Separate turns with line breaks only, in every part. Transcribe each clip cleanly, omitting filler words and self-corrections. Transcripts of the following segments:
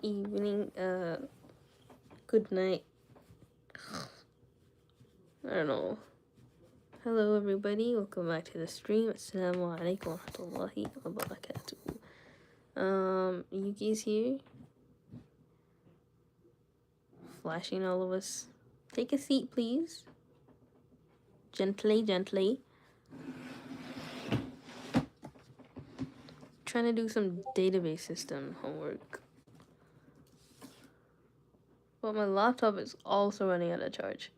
evening, good night. I don't know. Hello everybody, welcome back to the stream. Assalamu alaikum wa rahmatullahi wa barakatuh. Yuki's here. Flashing all of us. Take a seat, please. Gently, gently. Trying to do some database system homework. But my laptop is also running out of charge.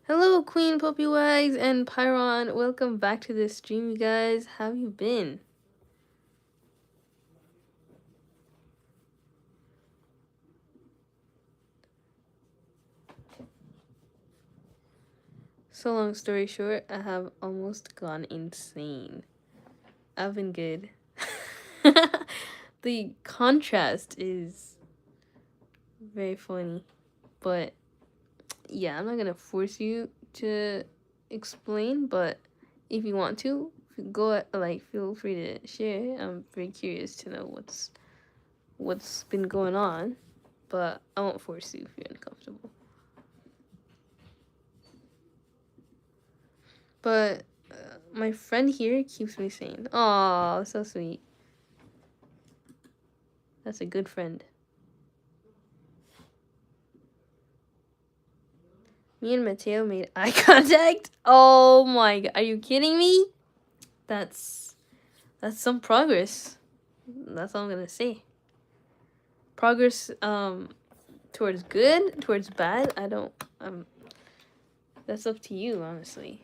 Hello, Queen Puppywags and Pyron. Welcome back to this stream, you guys. How have you been? So long story short, I have almost gone insane. I've been good. The contrast is very funny. But yeah, I'm not gonna force you to explain, but if you want to, go feel free to share. I'm very curious to know what's been going on, but I won't force you if you're uncomfortable. But my friend here keeps me sane. Aw, so sweet. That's a good friend. Me and Mateo made eye contact. Oh my god, are you kidding me? That's some progress. That's all I'm gonna say. Progress towards good, towards bad. That's up to you, honestly.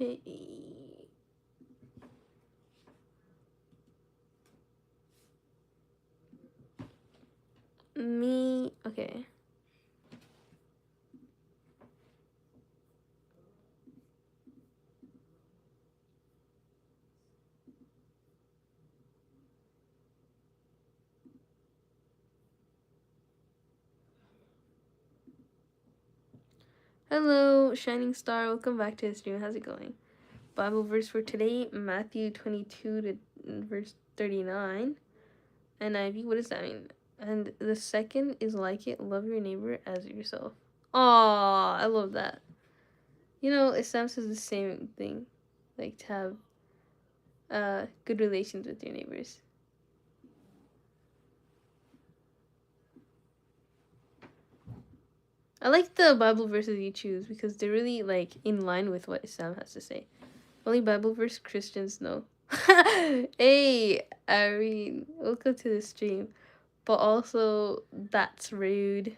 Okay. Okay. Hello, Shining Star. Welcome back to the stream. How's it going? Bible verse for today, Matthew 22 to verse 39. NIV, what does that mean? And the second is like it, love your neighbor as yourself. Aw, I love that. You know, Islam says the same thing. Like to have good relations with your neighbors. I like the Bible verses you choose because they're really like in line with what Islam has to say. Only Bible verse Christians know. Hey, Irene, welcome to the stream. But also, that's rude.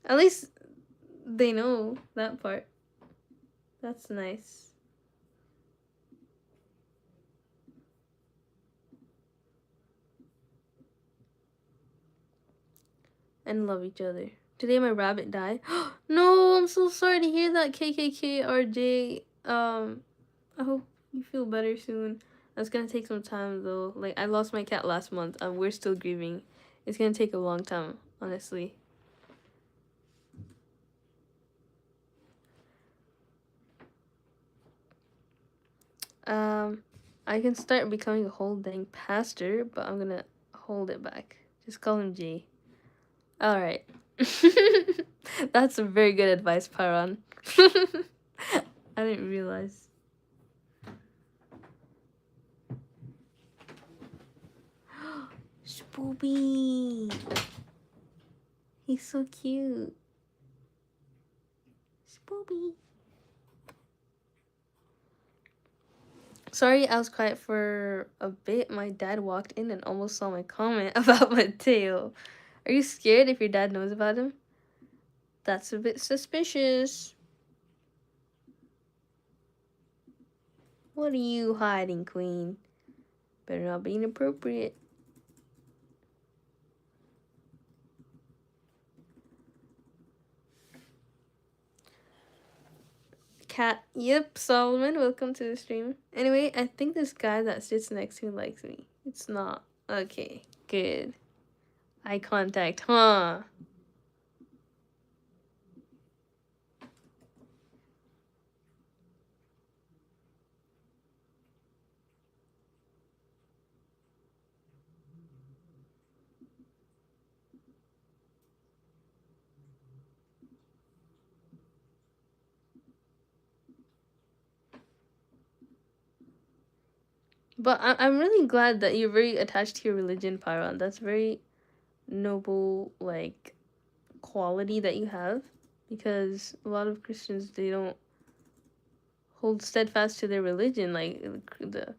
At least they know that part. That's nice. And love each other. Today my rabbit died. No, I'm so sorry to hear that, KKK RJ. I hope you feel better soon. That's gonna take some time though. Like, I lost my cat last month and we're still grieving. It's gonna take a long time, honestly. I can start becoming a whole dang pastor, but I'm gonna hold it back. Just call him Jay. Alright. That's some very good advice, Paran. I didn't realize. Spoopy! He's so cute. Spoopy. Sorry, I was quiet for a bit. My dad walked in and almost saw my comment about Mateo. Are you scared if your dad knows about him? That's a bit suspicious. What are you hiding, Queen? Better not be inappropriate. cat. Yep, Solomon, welcome to the stream. Anyway, I think this guy that sits next to me likes me. It's not. Okay, good. Eye contact, huh? But I'm really glad that you're very attached to your religion, Pyron. That's very noble, like, quality that you have. Because a lot of Christians, they don't hold steadfast to their religion. Like, the,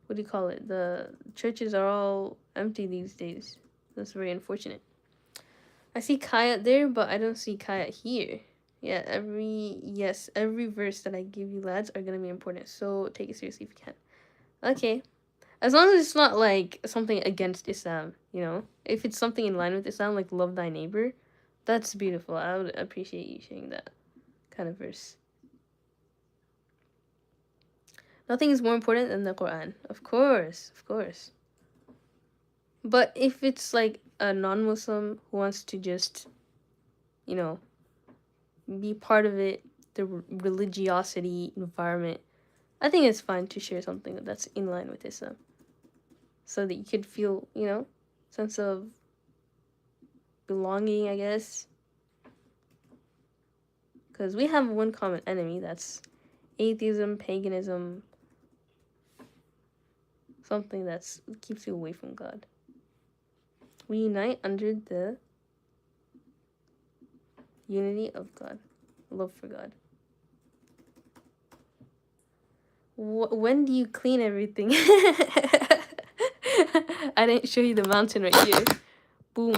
what do you call it? The churches are all empty these days. That's very unfortunate. I see Kayat there, but I don't see Kayat here. Yeah, every verse that I give you, lads, are gonna be important. So take it seriously if you can. Okay. As long as it's not like something against Islam, you know? If it's something in line with Islam, like love thy neighbor, that's beautiful. I would appreciate you sharing that kind of verse. Nothing is more important than the Quran. Of course, of course. But if it's like a non Muslim who wants to just, you know, be part of it, the religiosity environment, I think it's fine to share something that's in line with Islam. So that you could feel, you know, sense of belonging, I guess. Because we have one common enemy, that's atheism, paganism, something that keeps you away from God. We unite under the unity of God, love for God. When do you clean everything? I didn't show you the mountain right here. Boom.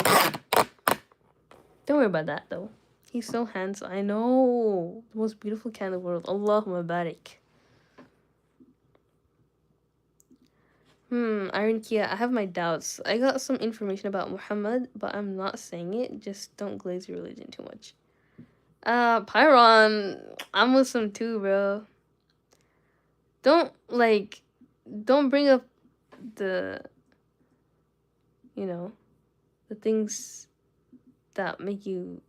Don't worry about that though. He's so handsome. I know. The most beautiful cat in the world. Allahumma barik. Iron Kia, I have my doubts. I got some information about Muhammad, but I'm not saying it. Just don't glaze your religion too much. Pyron, I'm Muslim too, bro. Don't, like, don't bring up the, you know, the things that make you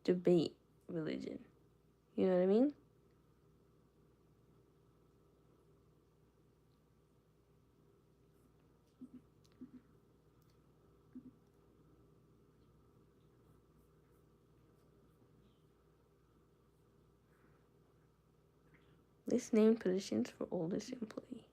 debate religion. You know what I mean? List named positions for oldest employee.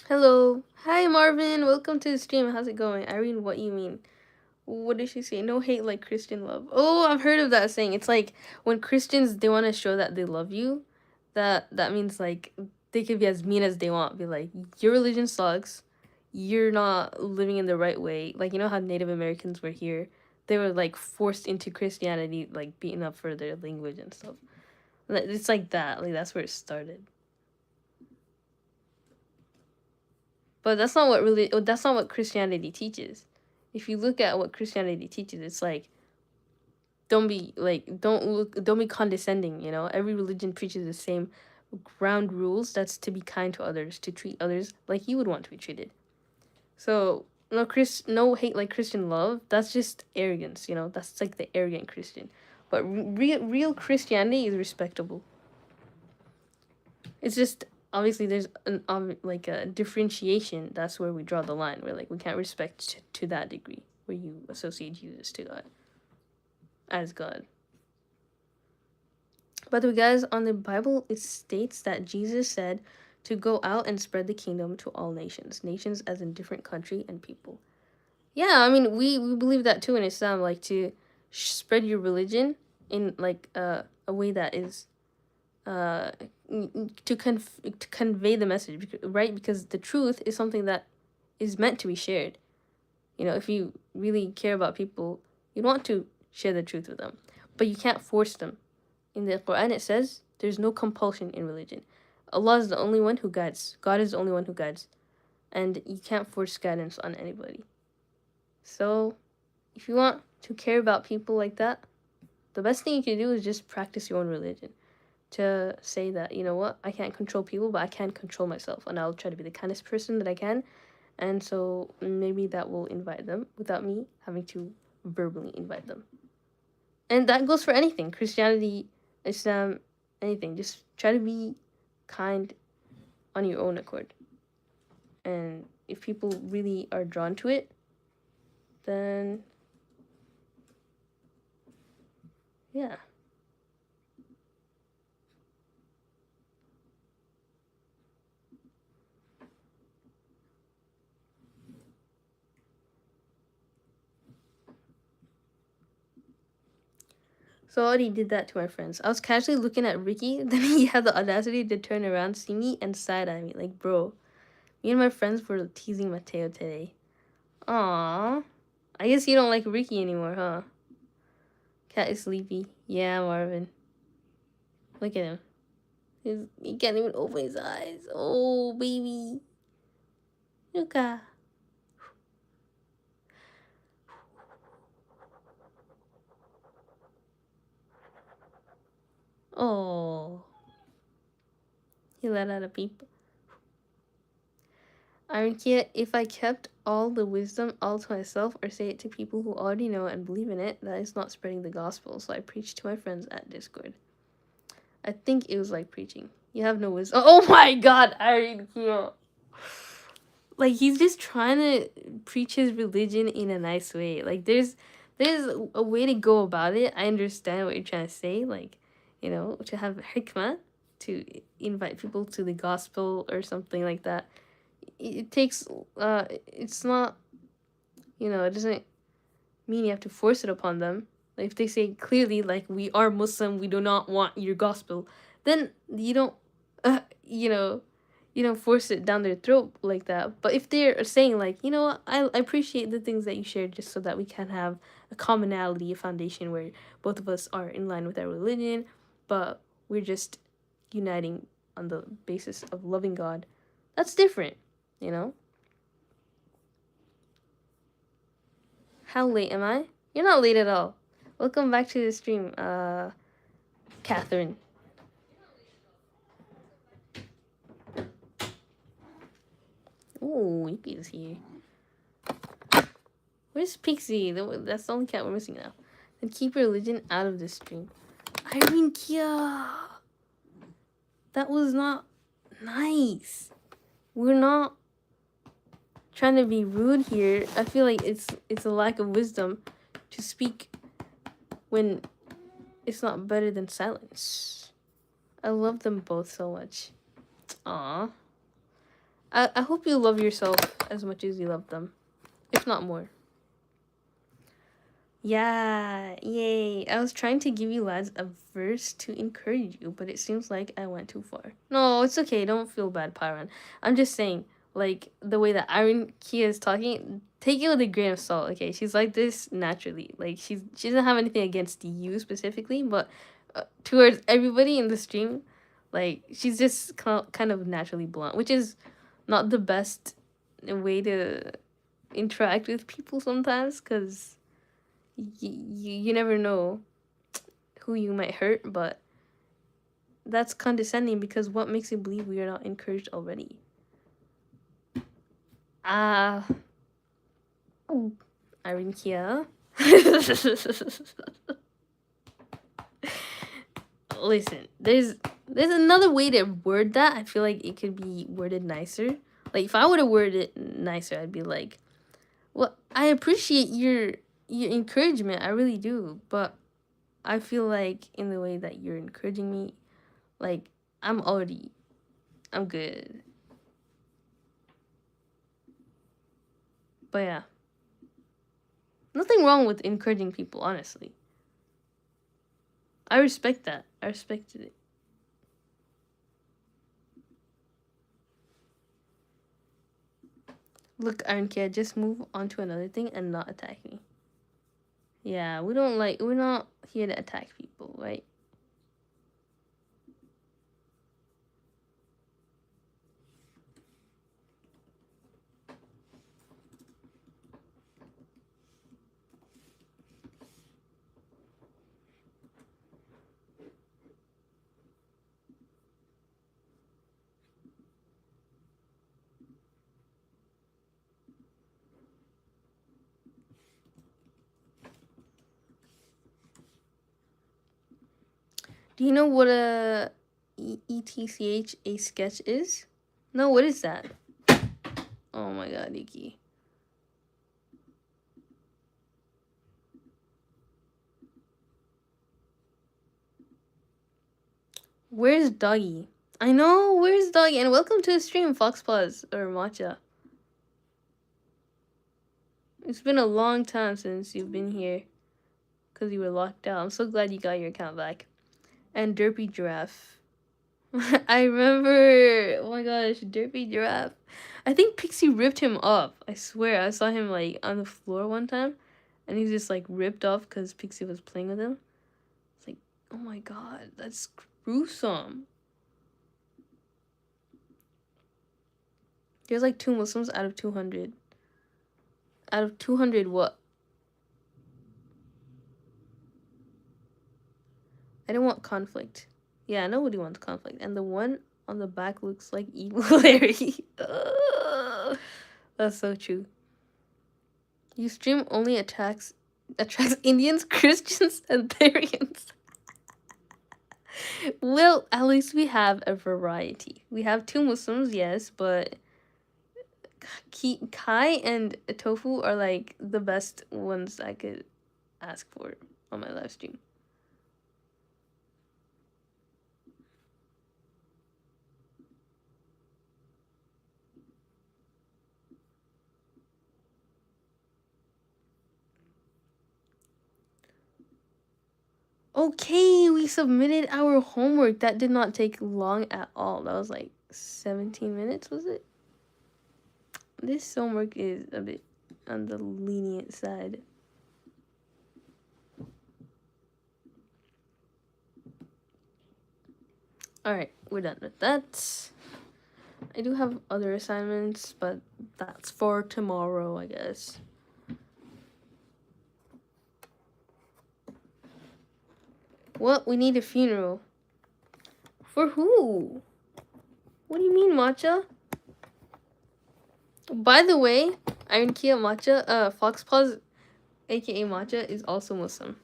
Hello. Hi, Marvin. Welcome to the stream. How's it going? Irene, what you mean? What did she say? No hate like Christian love. Oh, I've heard of that saying. It's like when Christians, they want to show that they love you, that means like they could be as mean as they want. Be like, your religion sucks. You're not living in the right way. Like, you know how Native Americans were here? They were like forced into Christianity, like beaten up for their language and stuff. It's like that. Like that's where it started. But that's not what Christianity teaches. If you look at what Christianity teaches, it's like don't be condescending, you know? Every religion preaches the same ground rules. That's to be kind to others, to treat others like you would want to be treated. So, no hate like Christian love. That's just arrogance, you know? That's like the arrogant Christian. But real Christianity is respectable. It's just obviously there's like a differentiation. That's where we draw the line. Where like we can't respect to that degree where you associate Jesus to God as God. By the way, guys, on the Bible, it states that Jesus said to go out and spread the kingdom to all nations. Nations as in different country and people. Yeah, I mean, we believe that too in Islam, like to spread your religion in like a way that is uh to convey the message, right? Because the truth is something that is meant to be shared. You know, if you really care about people, you want to share the truth with them, but you can't force them. In the Quran, it says there's no compulsion in religion. Allah is the only one who guides. God is the only one who guides, and you can't force guidance on anybody. So, if you want to care about people like that, the best thing you can do is just practice your own religion. To say that, you know what, I can't control people, but I can control myself, and I'll try to be the kindest person that I can. And so maybe that will invite them without me having to verbally invite them. And that goes for anything, Christianity, Islam, anything. Just try to be kind on your own accord. And if people really are drawn to it, then yeah. So I already did that to my friends. I was casually looking at Ricky, then he had the audacity to turn around, see me, and side-eye me. Like, bro, me and my friends were teasing Mateo today. Aww. I guess you don't like Ricky anymore, huh? Cat is sleepy. Yeah, Marvin. Look at him. He can't even open his eyes. Oh, baby. Luca. Oh. He let out a peep. Ironkia, if I kept all the wisdom all to myself or say it to people who already know and believe in it, that is not spreading the gospel. So I preach to my friends at Discord. I think it was like preaching. You have no wisdom. Oh my god, Ironkia. Like, he's just trying to preach his religion in a nice way. Like, there's a way to go about it. I understand what you're trying to say. Like, you know, to have hikmah, to invite people to the gospel or something like that. It takes, it's not, you know, it doesn't mean you have to force it upon them. Like, if they say clearly, like, we are Muslim, we do not want your gospel, then you don't, you know, you don't force it down their throat like that. But if they're saying, like, you know what, I appreciate the things that you shared just so that we can have a commonality, a foundation where both of us are in line with our religion, but we're just uniting on the basis of loving God, that's different, you know? How late am I? You're not late at all. Welcome back to the stream, Catherine. Ooh, Yuki's here. Where's Pixie? That's the only cat we're missing now. Then keep religion out of this stream. Irene Kia! That was not nice. We're not trying to be rude here. I feel like it's a lack of wisdom to speak when it's not better than silence. I love them both so much. Aww. I hope you love yourself as much as you love them, if not more. Yeah, yay. I was trying to give you lads a verse to encourage you, but it seems like I went too far. No, it's okay. Don't feel bad, Pyron. I'm just saying, like, the way that Irene Kia is talking, take it with a grain of salt, okay? She's like this naturally. Like, she doesn't have anything against you specifically, but towards everybody in the stream, like, she's just kind of naturally blunt, which is not the best way to interact with people sometimes, because you never know who you might hurt, but that's condescending because what makes you believe we are not encouraged already? Irene Kia. Listen, there's another way to word that. I feel like it could be worded nicer. Like, if I would have worded it nicer, I'd be like, well, I appreciate your encouragement, I really do, but I feel like in the way that you're encouraging me, like I'm good. But yeah, nothing wrong with encouraging people, honestly. I respect that. I respected it. Look, Iron Kid, just move on to another thing and not attack me. Yeah, we're not here to attack people, right? Do you know what a ETCH a sketch is? No, what is that? Oh my god, Iki. Where's Doggy? I know, where's Doggy? And welcome to the stream, Fox Plus or Matcha. It's been a long time since you've been here because you were locked out. I'm so glad you got your account back. And Derpy Giraffe. I remember. Oh my gosh, Derpy Giraffe. I think Pixie ripped him off. I swear, I saw him like on the floor one time, and he just like ripped off because Pixie was playing with him. It's like, oh my god, that's gruesome. There's like 2 Muslims out of 200. Out of 200, what? I don't want conflict. Yeah, nobody wants conflict. And the one on the back looks like Evil Larry. That's so true. You stream only attracts Indians, Christians, and Therians. Well, at least we have a variety. We have 2 Muslims, yes, but Kai and Tofu are like the best ones I could ask for on my live stream. Okay, we submitted our homework. That did not take long at all. That was like 17 minutes, was it? This homework is a bit on the lenient side. Alright, we're done with that. I do have other assignments, but that's for tomorrow, I guess. What? We need a funeral. For who? What do you mean, Matcha? By the way, Iron Kia Matcha, Fox Paws, aka Matcha, is also Muslim.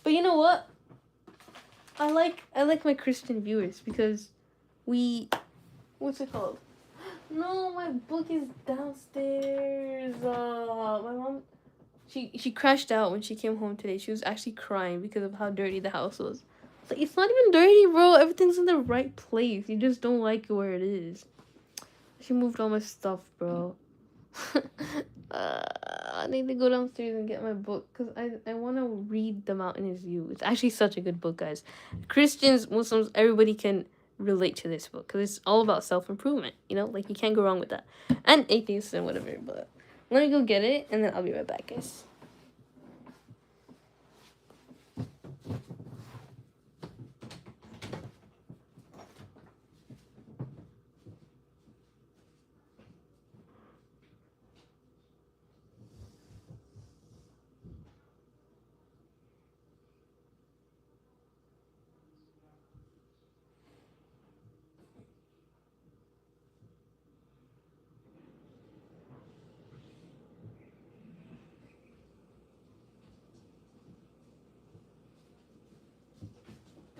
But you know what? I like my Christian viewers because what's it called? No, my book is downstairs. My mom, she crashed out when she came home today. She was actually crying because of how dirty the house was. It's like, it's not even dirty, bro. Everything's in the right place. You just don't like it where it is. She moved all my stuff, bro. I need to go downstairs and get my book because I want to read The Mountainous View. It's actually such a good book, guys. Christians, Muslims, everybody can relate to this book because it's all about self-improvement, you know? Like, you can't go wrong with that. And atheists and whatever, but let me go get it and then I'll be right back, guys.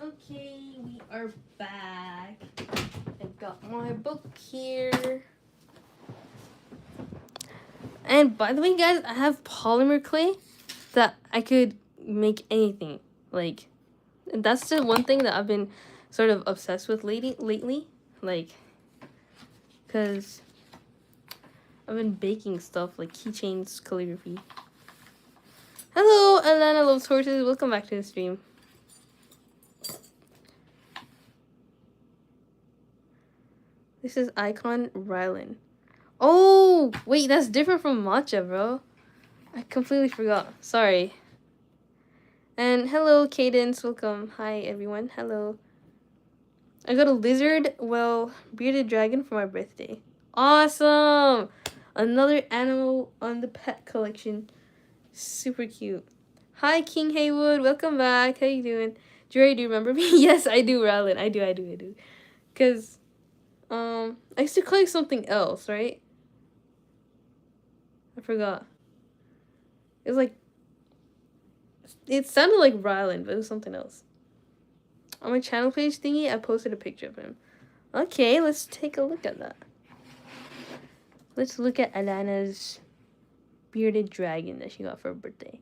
Okay, we are back. I got my book here. And by the way, guys, I have polymer clay. that I could make anything. Like, that's the one thing that I've been sort of obsessed with lately. Like, because I've been baking stuff like keychains, calligraphy. Hello, Alana Loves Horses. Welcome back to the stream. This is Icon Rylan. Oh, wait, that's different from matcha, bro. I completely forgot. Sorry. And hello, Cadence. Welcome. Hi, everyone. Hello. I got a lizard, well, bearded dragon for my birthday. Awesome! Another animal on the pet collection. Super cute. Hi, King Haywood. Welcome back. How you doing? Jerry, do you remember me? Yes, I do, Rylan. I do. Because, I used to collect something else, right? I forgot. It was like, it sounded like Rylan, but it was something else. On my channel page thingy, I posted a picture of him. Okay, let's take a look at that. Let's look at Alana's bearded dragon that she got for her birthday.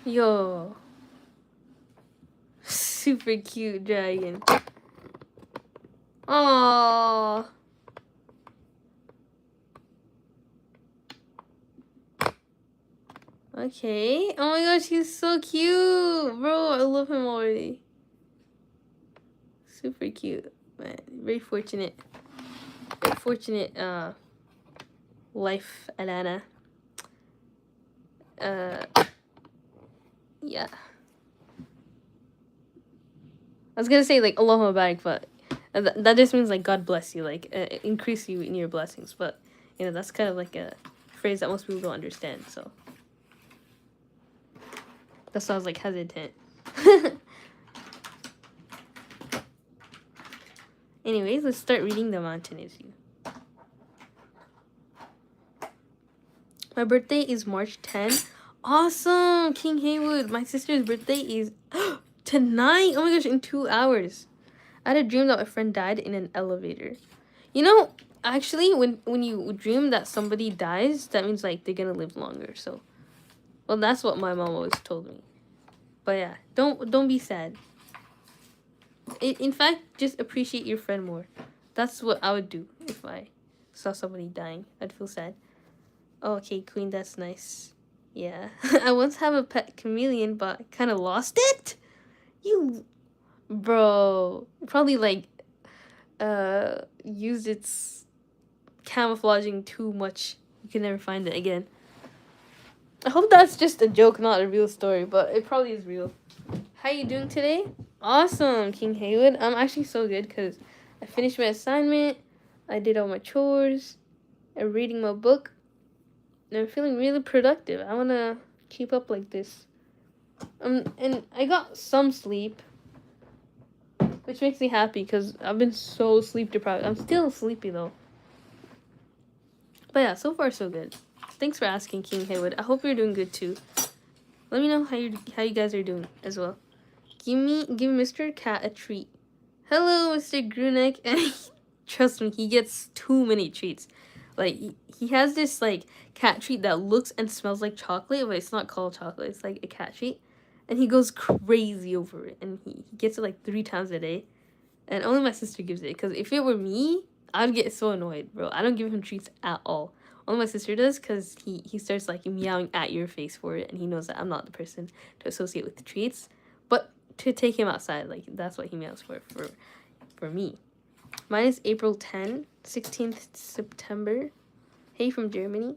Yo. Super cute dragon. Aww. Okay. Oh my gosh, he's so cute. Bro, I love him already. Super cute. Man, very fortunate. Very fortunate, life, Alana. Yeah. I was gonna say, like, Allah Mubarak, but that just means, like, God bless you, like, increase you in your blessings. But, you know, that's kind of like a phrase that most people don't understand, so. That sounds like hesitant. Anyways, let's start reading the mountain issue. My birthday is March 10. Awesome, King Haywood. My sister's birthday is tonight. Oh my gosh, in 2 hours. I had a dream that my friend died in an elevator. You know, actually, when you dream that somebody dies, that means, like, they're gonna live longer. So, well, that's what my mom always told me. But yeah, don't be sad. In fact, just appreciate your friend more. That's what I would do if I saw somebody dying. I'd feel sad. Oh, okay, Queen, that's nice. Yeah. I once have a pet chameleon, but I kind of lost it. You, bro, probably, like, used its camouflaging too much. You can never find it again. I hope that's just a joke, not a real story, but it probably is real. How you doing today? Awesome, King Haywood. I'm actually so good because I finished my assignment, I did all my chores, I'm reading my book, and I'm feeling really productive. I want to keep up like this. And I got some sleep, which makes me happy because I've been so sleep deprived. I'm still sleepy though. But yeah, so far so good. Thanks for asking, King Haywood. I hope you're doing good too. Let me know how you guys are doing as well. Give Mr. Cat a treat. Hello, Mr. Grunek. And trust me, he gets too many treats. Like, he has this, like, cat treat that looks and smells like chocolate, but it's not called chocolate. It's, like, a cat treat. And he goes crazy over it. And he gets it, like, 3 times a day. And only my sister gives it. Because if it were me, I'd get so annoyed, bro. I don't give him treats at all. Only my sister does because he starts, like, meowing at your face for it. And he knows that I'm not the person to associate with the treats. But to take him outside, like, that's what he meows for me. Mine is April 10, 16th September. Hey from Germany.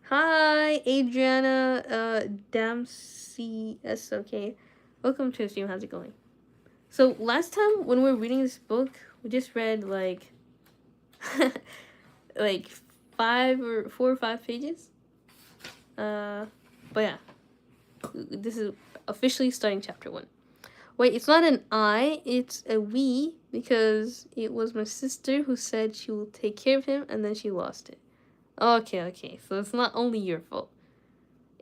Hi, Adriana, Damsey SOK. Welcome to the stream. How's it going? So last time when we were reading this book, we just read like like 4 or 5 pages. But yeah, this is officially starting chapter 1. Wait, it's not an I, it's a we, because it was my sister who said she will take care of him and then she lost it. Okay, so it's not only your fault.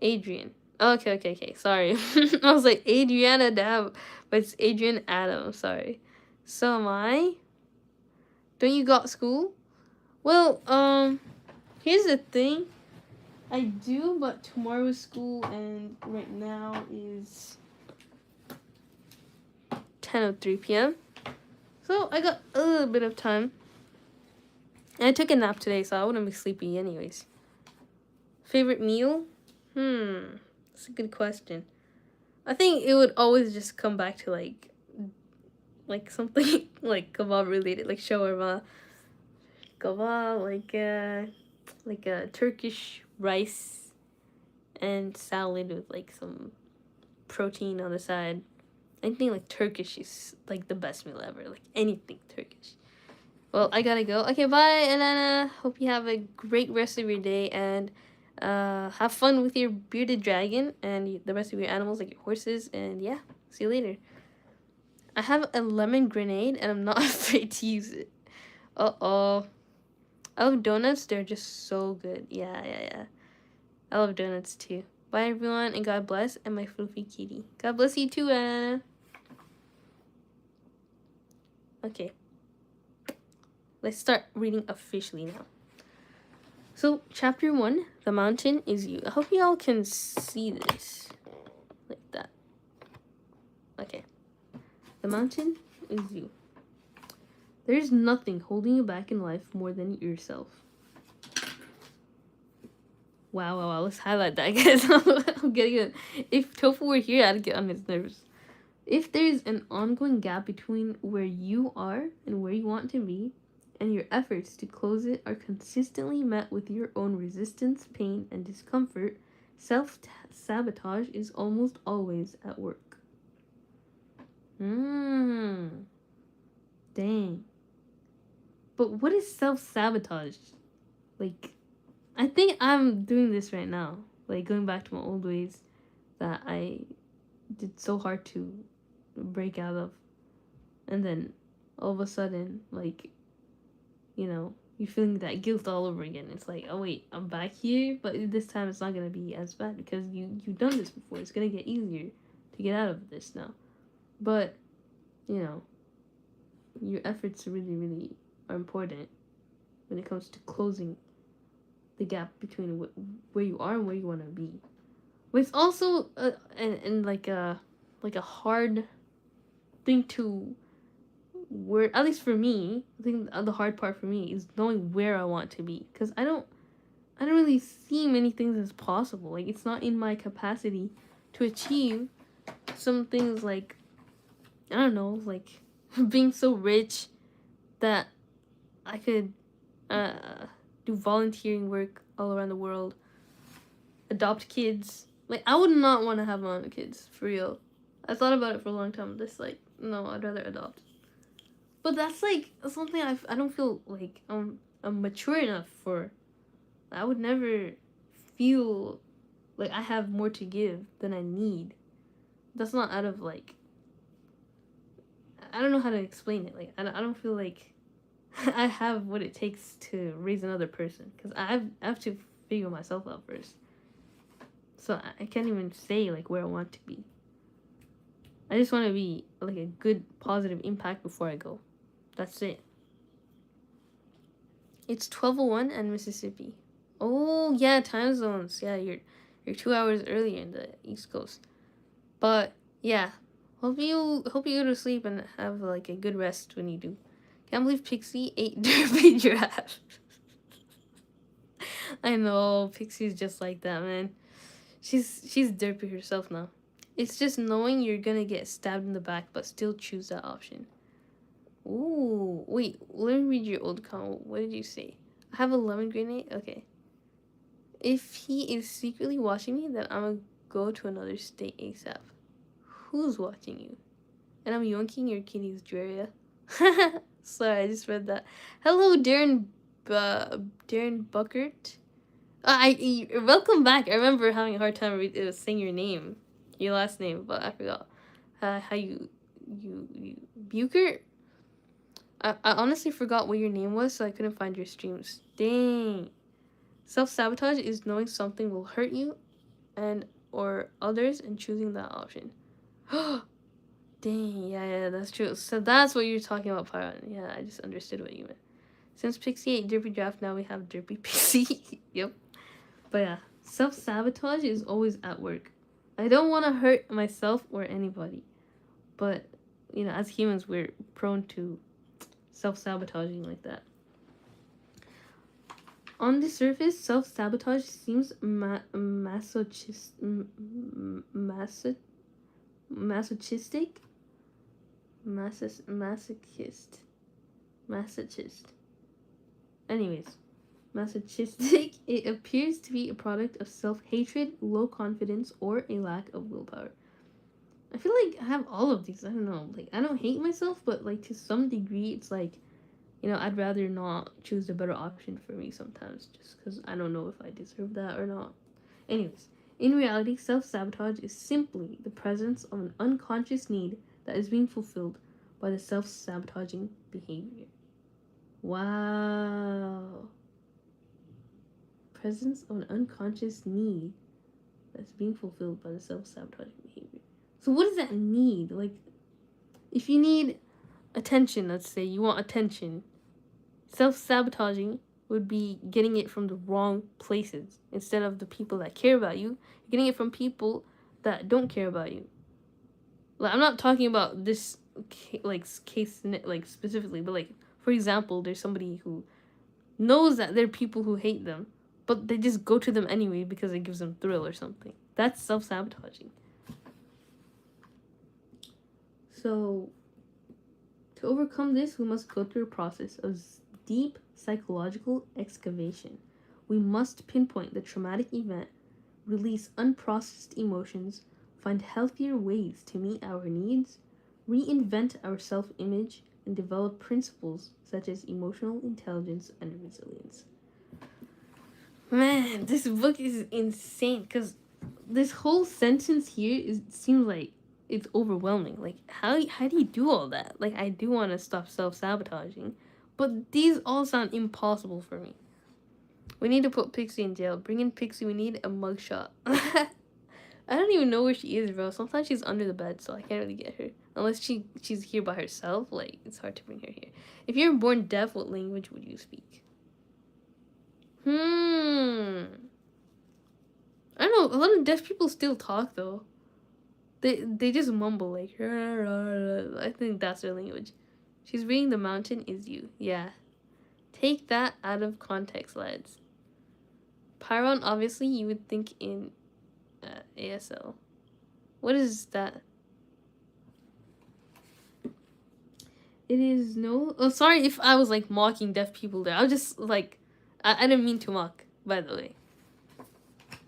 Adrian. Okay, sorry. I was like, Adriana Dab, but it's Adrian Adam, sorry. So am I? Don't you got school? Well, here's the thing. I do, but tomorrow's school and right now is 10:03 p.m. So I got a little bit of time. And I took a nap today, so I wouldn't be sleepy anyways. Favorite meal? That's a good question. I think it would always just come back to like something like kebab related, like shawarma, kebab, like a Turkish rice and salad with like some protein on the side. Anything like Turkish is like the best meal ever. Like anything Turkish. Well, I gotta go. Okay, bye, Alana. Hope you have a great rest of your day and have fun with your bearded dragon and the rest of your animals like your horses. And yeah, see you later. I have a lemon grenade and I'm not afraid to use it. Uh-oh. I love donuts. They're just so good. Yeah. I love donuts too. Bye, everyone, and God bless. And my floofy kitty. God bless you too, Anna. Okay. Let's start reading officially now. So, chapter 1, The Mountain is You. I hope you all can see this. Like that. Okay. The mountain is you. There's nothing holding you back in life more than yourself. Wow. Let's highlight that, guys. I'm getting it. If Tofu were here, I'd get on his nerves. If there's an ongoing gap between where you are and where you want to be, and your efforts to close it are consistently met with your own resistance, pain, and discomfort, self-sabotage is almost always at work. Dang. But what is self-sabotage? Like, I think I'm doing this right now. Like, going back to my old ways that I did so hard to break out of. And then, all of a sudden, like, you know, you're feeling that guilt all over again. It's like, oh wait, I'm back here, but this time it's not gonna be as bad because you've done this before. It's gonna get easier to get out of this now. But, you know, your efforts really are important when it comes to closing the gap between where you are and where you want to be. But it's also and like a hard thing to where, at least for me, I think the hard part for me is knowing where I want to be, because I don't really see many things as possible. Like, it's not in my capacity to achieve some things, like, I don't know, like being so rich that I could do volunteering work all around the world, adopt kids. Like, I would not want to have my own kids, for real. I thought about it for a long time. Just like, no, I'd rather adopt. But that's like something I don't feel like I'm mature enough for. I would never feel like I have more to give than I need. That's not out of like, I don't know how to explain it. Like, I don't feel like I have what it takes to raise another person, because I have to figure myself out first. So I can't even say like where I want to be. I just want to be like a good positive impact before I go. That's it. It's 12:01 in Mississippi. Oh yeah, time zones. Yeah, you're 2 hours earlier in the East Coast. But yeah, hope you go to sleep and have like a good rest when you do. Can't believe Pixie ate Derpy Giraffe. I know, Pixie's just like that, man. She's Derpy herself now. It's just knowing you're gonna get stabbed in the back, but still choose that option. Ooh, wait, let me read your old comment. What did you say? I have a lemon grenade? Okay. If he is secretly watching me, then I'm gonna go to another state ASAP. Who's watching you? And I'm yonking your kitty's Juria. Sorry, I just read that. Hello, Darren Buckert. Welcome back. I remember having a hard time saying your name, your last name, but I forgot how you Bucher. I honestly forgot what your name was, so I couldn't find your streams. Dang. Self sabotage is knowing something will hurt you and or others and choosing that option. Dang, yeah, that's true. So that's what you're talking about, Pyron. Yeah, I just understood what you meant. Since Pixie ate Derpy Draft, now we have Derpy Pixie. Yep. But yeah, self sabotage is always at work. I don't want to hurt myself or anybody, but as humans, we're prone to self sabotaging like that. On the surface, self sabotage seems masochistic, masochist. Anyways, masochistic. It appears to be a product of self hatred, low confidence, or a lack of willpower. I feel like I have all of these. I don't know. Like, I don't hate myself, but like to some degree, it's like, I'd rather not choose the better option for me sometimes, just because I don't know if I deserve that or not. Anyways, in reality, self sabotage is simply the presence of an unconscious need that is being fulfilled by the self sabotaging behavior. Wow. Presence of an unconscious need that's being fulfilled by the self sabotaging behavior. So, what does that need? Like, if you need attention, let's say you want attention, self sabotaging would be getting it from the wrong places. Instead of the people that care about you, you're getting it from people that don't care about you. Like, I'm not talking about this case like specifically, but like, for example, there's somebody who knows that there are people who hate them, but they just go to them anyway because it gives them thrill or something. That's self sabotaging. So, to overcome this, we must go through a process of deep psychological excavation. We must pinpoint the traumatic event, release unprocessed emotions, find healthier ways to meet our needs, reinvent our self image, and develop principles such as emotional intelligence and resilience. Man, this book is insane because this whole sentence here seems like it's overwhelming. Like, how do you do all that? Like, I do want to stop self-sabotaging, but these all sound impossible for me. We need to put Pixie in jail. Bring in Pixie. We need a mugshot. I don't even know where she is, bro. Sometimes she's under the bed, so I can't really get her. Unless she's here by herself, like, it's hard to bring her here. If you're born deaf, what language would you speak? I don't know, a lot of deaf people still talk, though. They just mumble, like, I think that's their language. She's reading The Mountain Is You. Yeah. Take that out of context, lads. Pyron, obviously, you would think in ASL. What is that? It is no... Oh, sorry if I was, like, mocking deaf people there. I was just, like... I didn't mean to mock, by the way.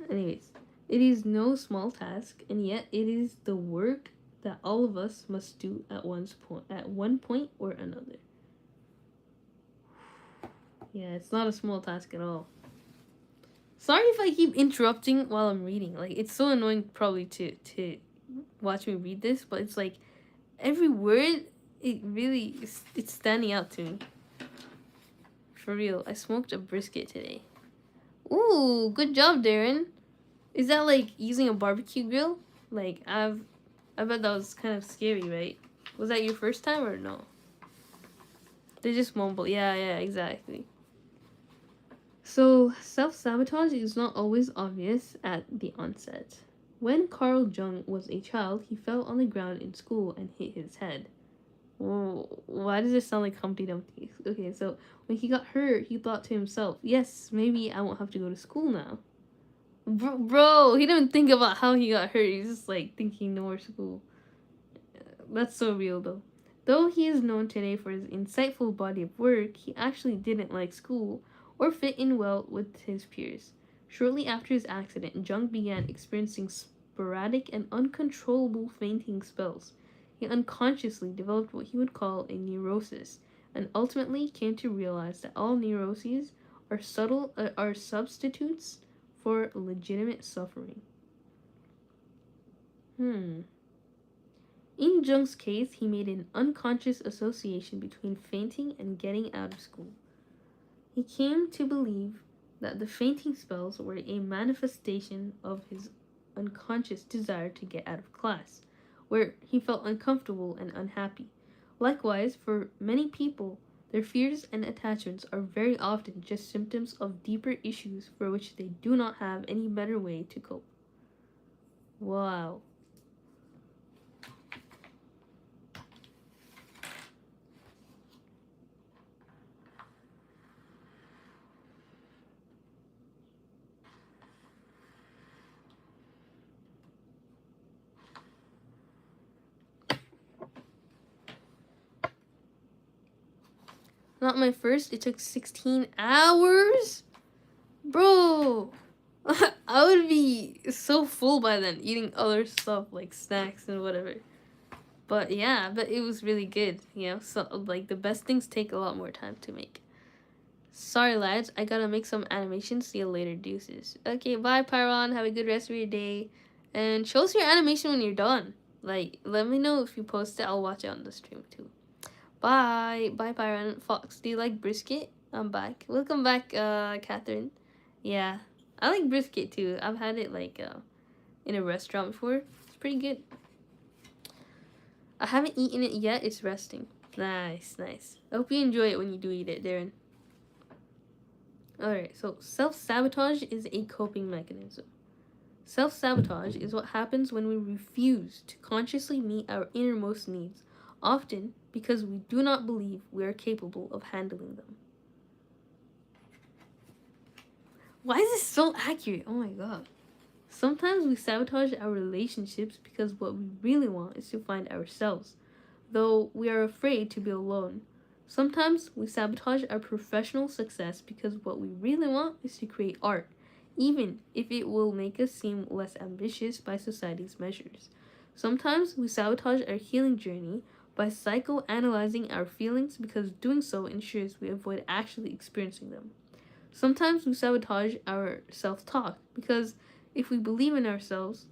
Anyways. It is no small task, and yet it is the work that all of us must do at one point or another. Yeah, it's not a small task at all. Sorry if I keep interrupting while I'm reading. Like, it's so annoying probably to watch me read this, but it's like every word, it's standing out to me. For real, I smoked a brisket today. Ooh, good job, Darren. Is that like using a barbecue grill? Like, I bet that was kind of scary, right? Was that your first time or no? They just mumble. Yeah, exactly. So, self-sabotage is not always obvious at the onset. When Carl Jung was a child, he fell on the ground in school and hit his head. Whoa, why does it sound like Humpty Dumpty? Okay, so when he got hurt, he thought to himself, yes, maybe I won't have to go to school now. Bro, he didn't think about how he got hurt. He's just like thinking no more school. That's so real though. Though he is known today for his insightful body of work, he actually didn't like school or fit in well with his peers. Shortly after his accident, Jung began experiencing sporadic and uncontrollable fainting spells. He unconsciously developed what he would call a neurosis, and ultimately came to realize that all neuroses are substitutes for legitimate suffering. Hmm. In Jung's case, he made an unconscious association between fainting and getting out of school. He came to believe that the fainting spells were a manifestation of his unconscious desire to get out of class, where he felt uncomfortable and unhappy. Likewise, for many people, their fears and attachments are very often just symptoms of deeper issues for which they do not have any better way to cope. Wow. Not my first, it took 16 hours? Bro! I would be so full by then, eating other stuff like snacks and whatever. But yeah, but it was really good, you know? So, like, the best things take a lot more time to make. Sorry, lads, I gotta make some animations. See you later, deuces. Okay, bye, Pyron. Have a good rest of your day. And show us your animation when you're done. Like, let me know if you post it. I'll watch it on the stream, too. Bye. Bye, Pyron. Fox, do you like brisket? I'm back. Welcome back, Catherine. Yeah, I like brisket, too. I've had it, like, in a restaurant before. It's pretty good. I haven't eaten it yet. It's resting. Nice, nice. I hope you enjoy it when you do eat it, Darren. Alright, so self-sabotage is a coping mechanism. Self-sabotage is what happens when we refuse to consciously meet our innermost needs, often because we do not believe we are capable of handling them. Why is this so accurate? Oh my god. Sometimes we sabotage our relationships because what we really want is to find ourselves, though we are afraid to be alone. Sometimes we sabotage our professional success because what we really want is to create art, even if it will make us seem less ambitious by society's measures. Sometimes we sabotage our healing journey by psychoanalyzing our feelings because doing so ensures we avoid actually experiencing them. Sometimes we sabotage our self-talk because if we believed in ourselves,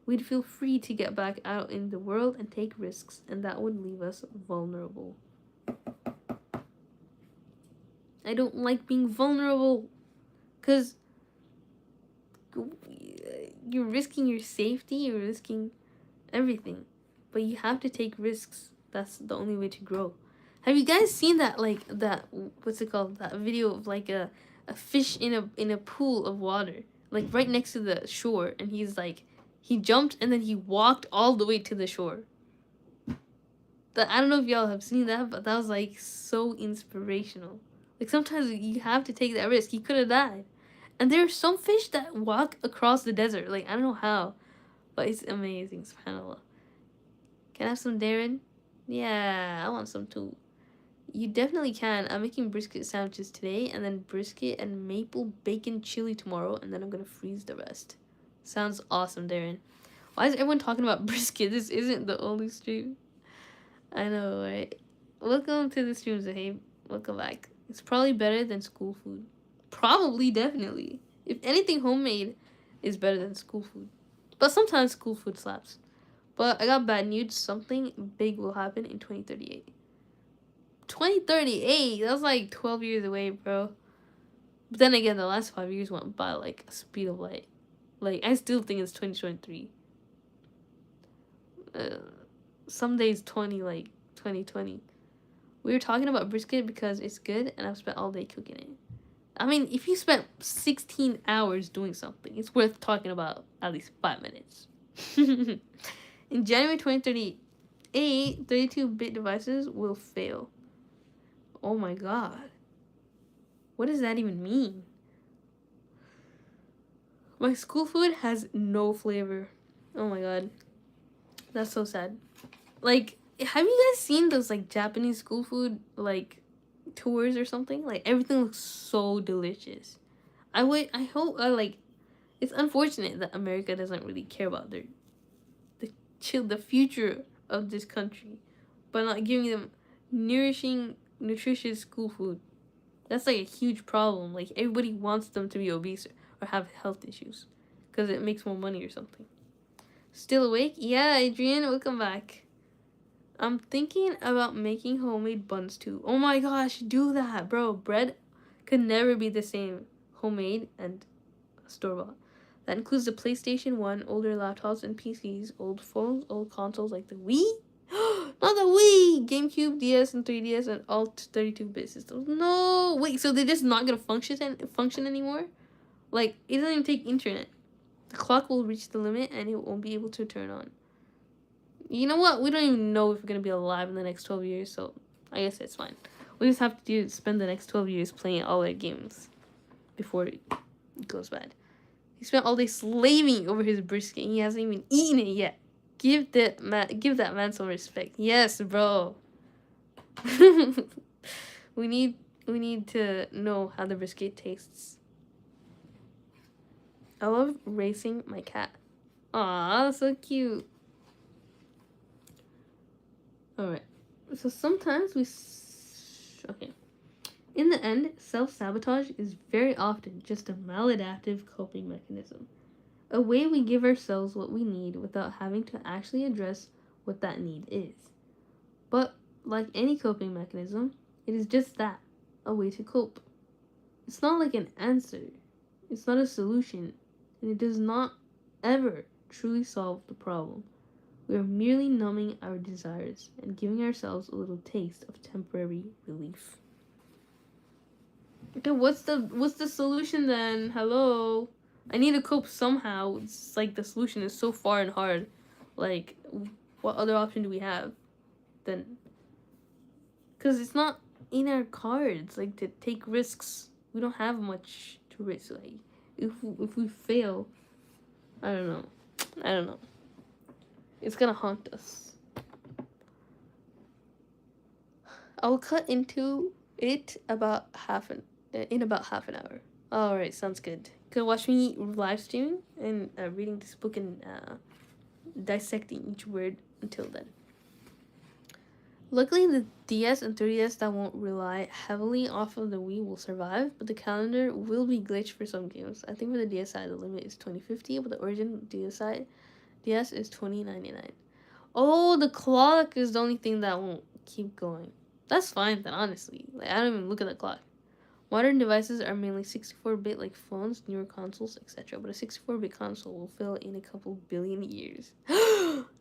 we'd feel free to get back out in the world and take risks, and that would leave us vulnerable. I don't like being vulnerable, because you're risking your safety, you're risking everything, but you have to take risks. That's the only way to grow. Have you guys seen that, like, that, what's it called, that video of, like, a fish in a pool of water, like, right next to the shore, and he's, like, he jumped and then he walked all the way to the shore. I don't know if y'all have seen that, but that was, like, so inspirational. Like, sometimes you have to take that risk. He could have died. And there are some fish that walk across the desert. Like, I don't know how, but it's amazing, subhanAllah. Can I have some, Darren? Yeah, I want some too. You definitely can. I'm making brisket sandwiches today, and then brisket and maple bacon chili tomorrow, and then I'm gonna freeze the rest. Sounds awesome, Darren. Why is everyone talking about brisket? This isn't the only stream. I know, right? Welcome to the stream, Zahib. Welcome back. It's probably better than school food. Probably, definitely. If anything, homemade is better than school food. But sometimes school food slaps. But I got bad news. Something big will happen in 2038. 2038? That's like 12 years away, bro. But then again, the last 5 years went by like a speed of light. Like, I still think it's 2023. Some days 2020. We were talking about brisket because it's good and I've spent all day cooking it. I mean, if you spent 16 hours doing something, it's worth talking about at least 5 minutes. In January 2038, 32-bit devices will fail. Oh my god. What does that even mean? My school food has no flavor. Oh my god. That's so sad. Like, have you guys seen those, like, Japanese school food, like, tours or something? Like, everything looks so delicious. I hope, like, it's unfortunate that America doesn't really care about the future of this country by not giving them nourishing, nutritious school food. That's like a huge problem. Like everybody wants them to be obese or have health issues because it makes more money or something. Still awake? Yeah, Adrian, welcome back. I'm thinking about making homemade buns too. Oh my gosh, do that, bro. Bread could never be the same. Homemade and store-bought. That includes the PlayStation 1, older laptops and PCs, old phones, old consoles like the Wii. Not the Wii! GameCube, DS, and 3DS, and all 32-bit systems. No! Wait, so they're just not gonna function anymore? Like, it doesn't even take internet. The clock will reach the limit and it won't be able to turn on. You know what? We don't even know if we're gonna be alive in the next 12 years, so I guess it's fine. We just have to spend the next 12 years playing all our games before it goes bad. He spent all day slaving over his brisket and he hasn't even eaten it yet. Give that man some respect. Yes, bro. we need to know how the brisket tastes. I love racing my cat. Aw, so cute. Alright. So sometimes okay. In the end, self-sabotage is very often just a maladaptive coping mechanism. A way we give ourselves what we need without having to actually address what that need is. But, like any coping mechanism, it is just that, a way to cope. It's not like an answer, it's not a solution, and it does not ever truly solve the problem. We are merely numbing our desires and giving ourselves a little taste of temporary relief. Okay, what's the solution then? Hello? I need to cope somehow. It's like the solution is so far and hard. Like, what other option do we have then? Because it's not in our cards, like, to take risks. We don't have much to risk. Like, if we fail, I don't know. It's gonna haunt us. I'll cut into it in about half an hour. Alright, sounds good. You can watch me live streaming and reading this book and dissecting each word until then. Luckily, the DS and 3DS that won't rely heavily off of the Wii will survive, but the calendar will be glitched for some games. I think for the DS side, the limit is 2050, but the origin DS is 2099. Oh, the clock is the only thing that won't keep going. That's fine then, honestly. Like, I don't even look at the clock. Modern devices are mainly 64-bit like phones, newer consoles, etc. But a 64-bit console will fail in a couple billion years.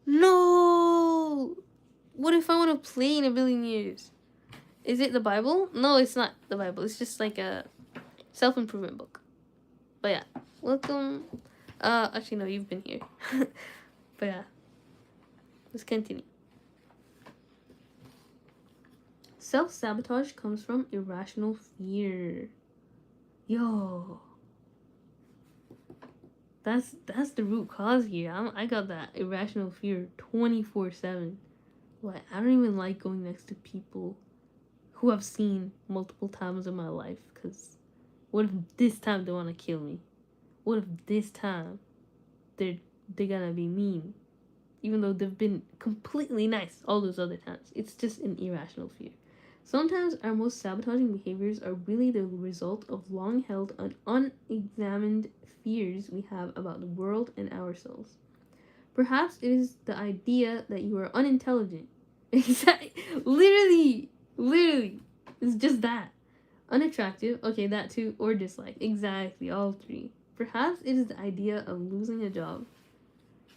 No! What if I want to play in a billion years? Is it the Bible? No, it's not the Bible. It's just like a self-improvement book. But yeah, welcome. Actually, no, you've been here. But yeah, let's continue. Self-sabotage comes from irrational fear. Yo. That's the root cause here. I got that irrational fear 24/7. Like, I don't even like going next to people who I've seen multiple times in my life, because what if this time they want to kill me? What if this time they're gonna be mean? Even though they've been completely nice all those other times. It's just an irrational fear. Sometimes our most sabotaging behaviors are really the result of long-held and unexamined fears we have about the world and ourselves. Perhaps it is the idea that you are unintelligent. Exactly. Literally. It's just that. Unattractive, okay, that too, or dislike. Exactly, all three. Perhaps it is the idea of losing a job.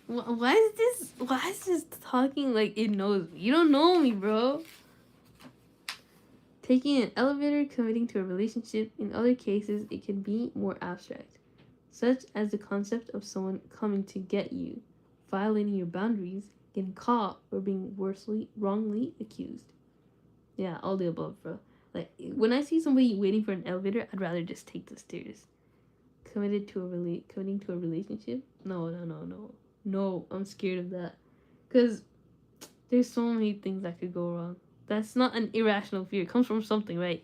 Why is this talking like it knows me? You don't know me, bro. Taking an elevator, committing to a relationship. In other cases, it can be more abstract, such as the concept of someone coming to get you, violating your boundaries, getting caught, or being wrongly accused. Yeah, all the above, bro. Like, when I see somebody waiting for an elevator, I'd rather just take the stairs. Committing to a relationship? No, I'm scared of that. Because there's so many things that could go wrong. That's not an irrational fear. It comes from something, right?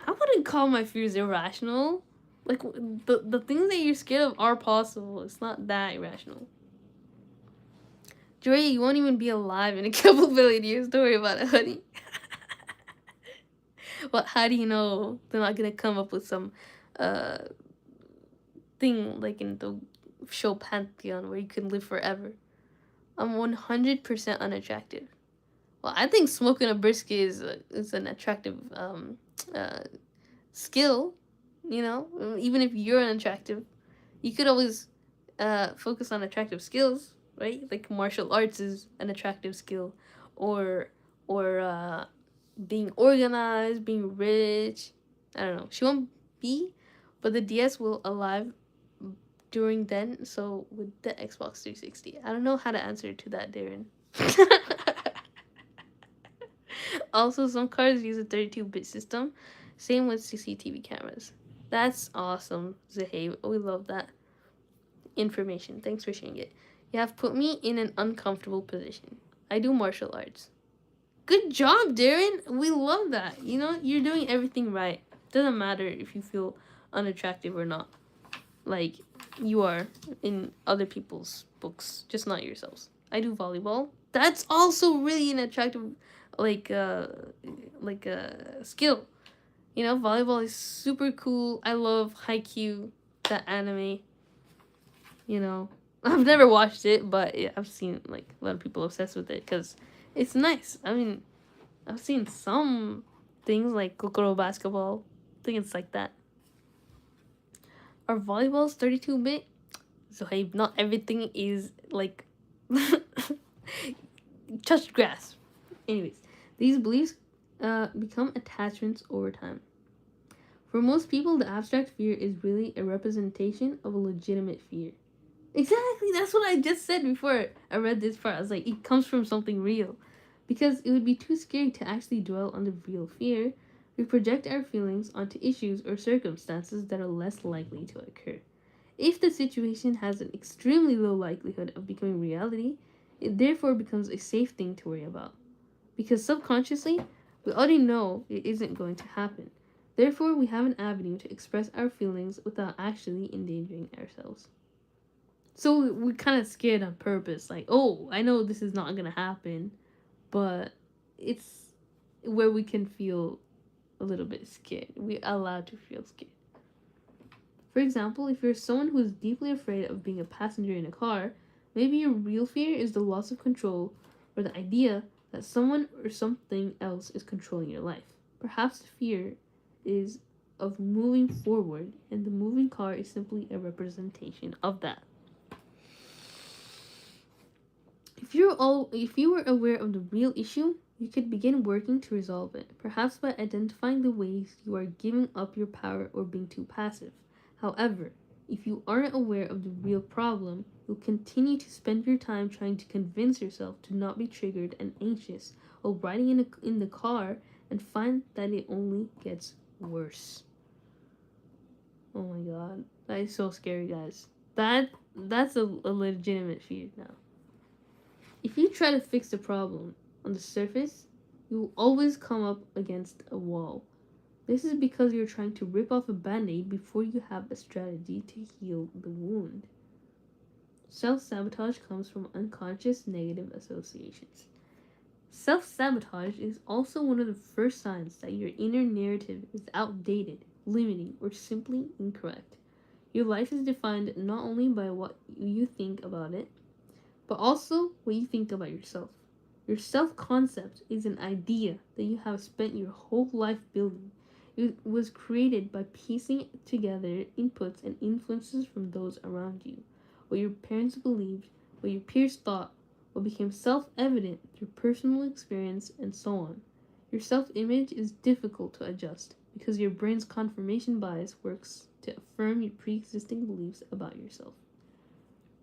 I wouldn't call my fears irrational. Like, the things that you're scared of are possible. It's not that irrational. Joy, you won't even be alive in a couple billion years. Don't worry about it, honey. But how do you know they're not gonna come up with some uh thing like in the show Pantheon where you can live forever? I'm 100% unattractive. Well, I think smoking a brisket is an attractive uh skill. You know, even if you're unattractive, you could always focus on attractive skills, right? Like martial arts is an attractive skill, or or being organized, being rich. I don't know. She won't be, but the DS will alive during then. So with the Xbox 360, I don't know how to answer to that, Darren. Also, some cars use a 32-bit system. Same with CCTV cameras. That's awesome, Zahib. We love that information. Thanks for sharing it. You have put me in an uncomfortable position. I do martial arts. Good job, Darren. We love that. You know, you're doing everything right. Doesn't matter if you feel unattractive or not. Like you are in other people's books, just not yourselves. I do volleyball. That's also really an attractive like uh skill. You know, volleyball is super cool. I love Haikyuu, that anime. You know, I've never watched it, but yeah, I've seen like a lot of people obsessed with it because it's nice. I mean, I've seen some things like Kokoro basketball. I think it's like that. Are volleyballs 32-bit? So hey, not everything is like touch grass. Anyways, these beliefs become attachments over time. For most people, the abstract fear is really a representation of a legitimate fear. Exactly, that's what I just said before I read this part. I was like, it comes from something real. Because it would be too scary to actually dwell on the real fear, we project our feelings onto issues or circumstances that are less likely to occur. If the situation has an extremely low likelihood of becoming reality, it therefore becomes a safe thing to worry about. Because subconsciously, we already know it isn't going to happen. Therefore, we have an avenue to express our feelings without actually endangering ourselves. So we're kind of scared on purpose. Like, oh, I know this is not going to happen, but it's where we can feel a little bit scared. We're allowed to feel scared. For example, if you're someone who is deeply afraid of being a passenger in a car, maybe your real fear is the loss of control or the idea that someone or something else is controlling your life. Perhaps the fear is of moving forward, and the moving car is simply a representation of that. If you were aware of the real issue, you could begin working to resolve it, perhaps by identifying the ways you are giving up your power or being too passive. However, if you aren't aware of the real problem, you'll continue to spend your time trying to convince yourself to not be triggered and anxious while riding in the car and find that it only gets worse. Oh my god. That is so scary, guys. That's a legitimate fear now. If you try to fix the problem on the surface, you will always come up against a wall. This is because you're trying to rip off a band-aid before you have a strategy to heal the wound. Self-sabotage comes from unconscious negative associations. Self-sabotage is also one of the first signs that your inner narrative is outdated, limiting, or simply incorrect. Your life is defined not only by what you think about it, but also what you think about yourself. Your self-concept is an idea that you have spent your whole life building. It was created by piecing together inputs and influences from those around you. What your parents believed, what your peers thought, what became self-evident through personal experience, and so on. Your self-image is difficult to adjust because your brain's confirmation bias works to affirm your pre-existing beliefs about yourself.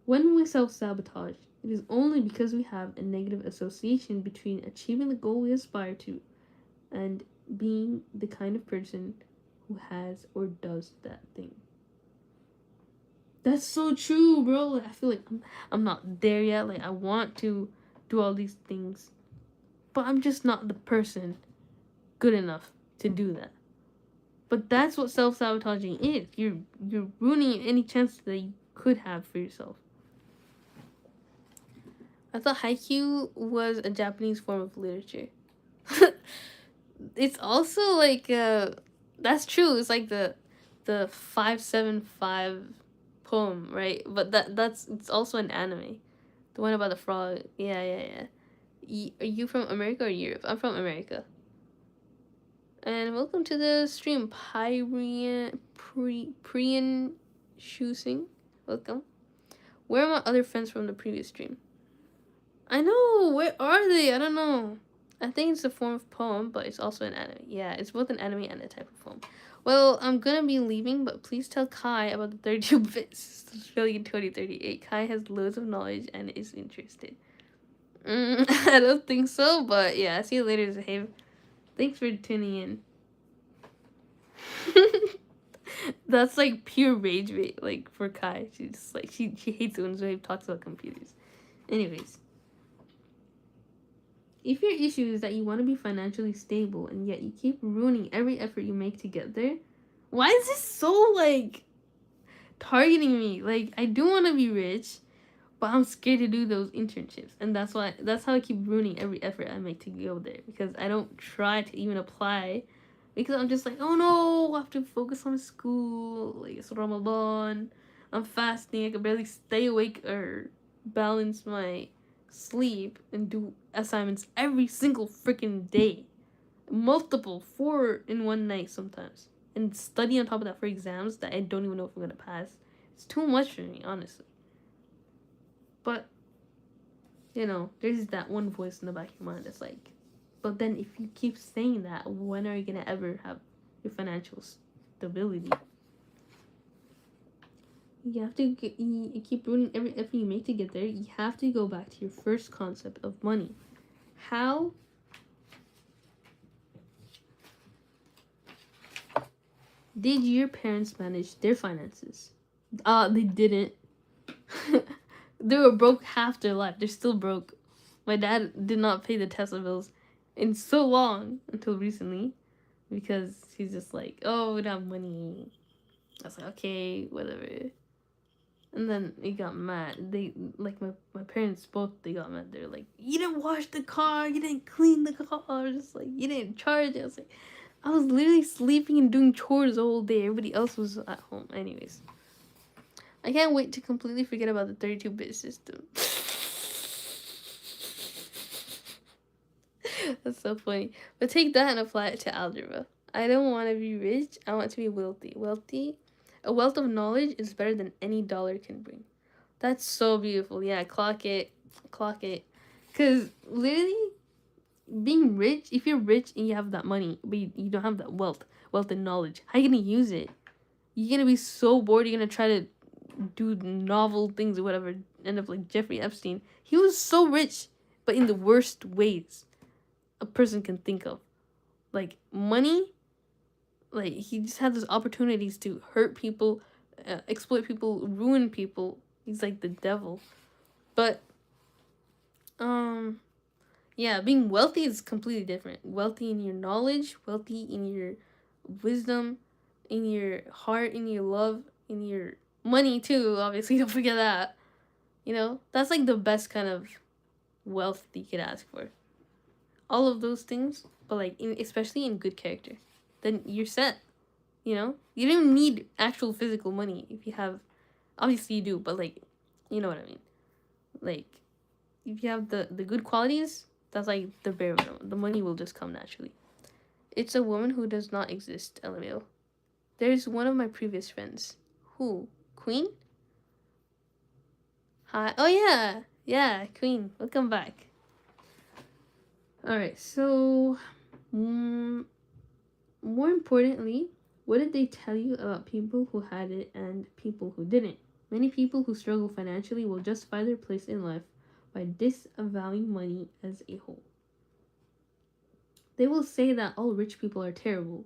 When we self-sabotage, it is only because we have a negative association between achieving the goal we aspire to and being the kind of person who has or does that thing. That's so true, bro. Like, I feel like I'm not there yet. Like, I want to do all these things, but I'm just not the person good enough to do that. But that's what self-sabotaging is. You're ruining any chance that you could have for yourself. I thought haiku was a Japanese form of literature. It's also like that's true. It's like the 575 poem, right? But that's it's also an anime. The one about the frog. Yeah, yeah, yeah. Are you from America or Europe? I'm from America. And welcome to the stream, Prian Shusing. Welcome. Where are my other friends from the previous stream? I know. Where are they? I don't know. I think it's a form of poem, but it's also an anime. Yeah, it's both an anime and a type of poem. Well, I'm gonna be leaving, but please tell Kai about the 32 bits Australian 2038. Kai has loads of knowledge and is interested. I don't think so, but yeah, see you later, Zahib. Thanks for tuning in. That's like pure rage bait, like for Kai. She's just like she hates it when Zoe talks about computers. Anyways, if your issue is that you want to be financially stable and yet you keep ruining every effort you make to get there, why is this so like targeting me? Like I do want to be rich, but I'm scared to do those internships, and that's how I keep ruining every effort I make to go there because I don't try to even apply because I'm just like, oh no, I have to focus on school. Like it's Ramadan, I'm fasting. I can barely stay awake or balance my sleep and do assignments every single freaking day, multiple, 4 in one night sometimes, and study on top of that for exams that I don't even know if I'm gonna pass. It's too much for me, honestly. But there's that one voice in the back of your mind that's like, but then if you keep saying that, when are you gonna ever have your financial stability? You have to you keep ruining every effort you make to get there. You have to go back to your first concept of money. How did your parents manage their finances? They didn't. They were broke half their life. They're still broke. My dad did not pay the Tesla bills in so long until recently because he's just like, oh, we don't have money. I was like, okay, whatever. And then he got mad. They like my parents both they got mad. They're like, you didn't wash the car, you didn't clean the car, just like you didn't charge it. I was like, I was literally sleeping and doing chores all day. Everybody else was at home. Anyways. I can't wait to completely forget about the 32-bit system. That's so funny. But take that and apply it to algebra. I don't want to be rich. I want to be wealthy. A wealth of knowledge is better than any dollar can bring. That's so beautiful. Yeah, clock it. Clock it. Because literally, being rich, if you're rich and you have that money, but you don't have that wealth and knowledge, how are you going to use it? You're going to be so bored, you're going to try to do novel things or whatever, end up like Jeffrey Epstein. He was so rich, but in the worst ways a person can think of. Like money, like he just had those opportunities to hurt people, exploit people, ruin people. He's like the devil. But yeah, being wealthy is completely different. Wealthy in your knowledge, wealthy in your wisdom, in your heart, in your love, in your money too, obviously. Don't forget that. That's like the best kind of wealth that you could ask for. All of those things, but like especially in good character. Then you're set. You don't need actual physical money if you have. Obviously you do, but like, you know what I mean. Like, if you have the good qualities, that's like the bare minimum. The money will just come naturally. It's a woman who does not exist. LMAO. There's one of my previous friends. Who? Queen? Hi. Oh yeah, yeah, Queen. Welcome back. All right. So, more importantly, what did they tell you about people who had it and people who didn't? Many people who struggle financially will justify their place in life by disavowing money as a whole. They will say that all rich people are terrible.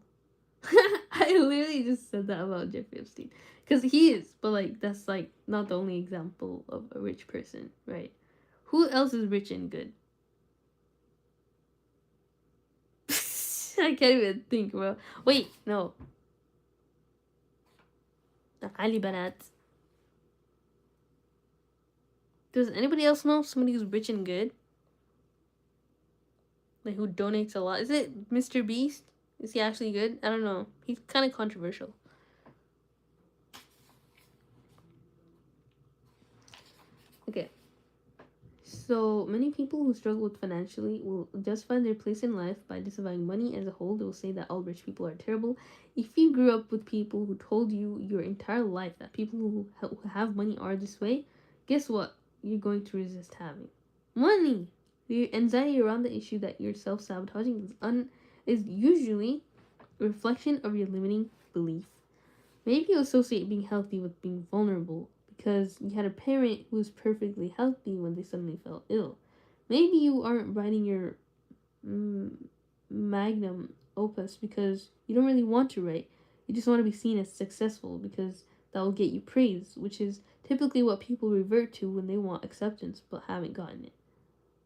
I literally just said that about Jeffrey Epstein. Because he is, but like, that's like not the only example of a rich person, right? Who else is rich and good? I can't even think, bro. Wait, no. Ali Banat. Does anybody else know somebody who's rich and good? like who donates a lot. Is it Mr. Beast? Is he actually good? I don't know. He's kind of controversial. Okay. So many people who struggle with financially will justify their place in life by disavowing money as a whole. They will say that all rich people are terrible. If you grew up with people who told you your entire life that people who have money are this way, guess what? You're going to resist having money. The anxiety around the issue that you're self-sabotaging is usually a reflection of your limiting belief. Maybe you associate being healthy with being vulnerable because you had a parent who was perfectly healthy when they suddenly fell ill. Maybe you aren't writing your magnum opus because you don't really want to write. You just want to be seen as successful because that will get you praise, which is typically what people revert to when they want acceptance but haven't gotten it.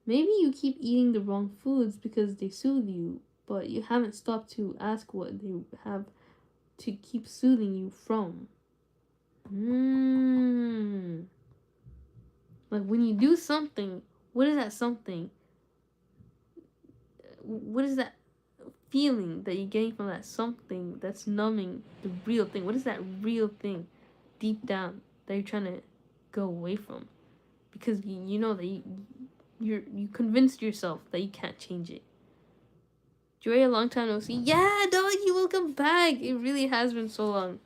Maybe you keep eating the wrong foods because they soothe you, but you haven't stopped to ask what they have to keep soothing you from. Like when you do something, what is that something? What is that feeling that you're getting from that something that's numbing the real thing? What is that real thing deep down that you're trying to go away from? Because you know that you convinced yourself that you can't change it. Joy, a long time no see. Yeah, doggy, welcome back. It really has been so long.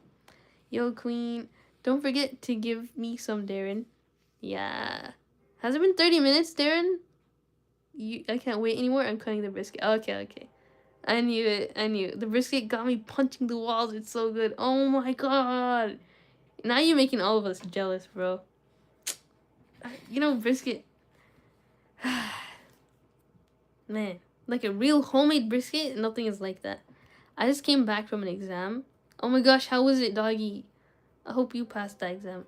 Yo, Queen, don't forget to give me some, Darren. Yeah. Has it been 30 minutes, Darren? I can't wait anymore. I'm cutting the brisket. Okay. I knew it. The brisket got me punching the walls. It's so good. Oh my god. Now you're making all of us jealous, bro. You know, brisket. Man, like a real homemade brisket, nothing is like that. I just came back from an exam. Oh my gosh, how was it, doggy? I hope you passed that exam.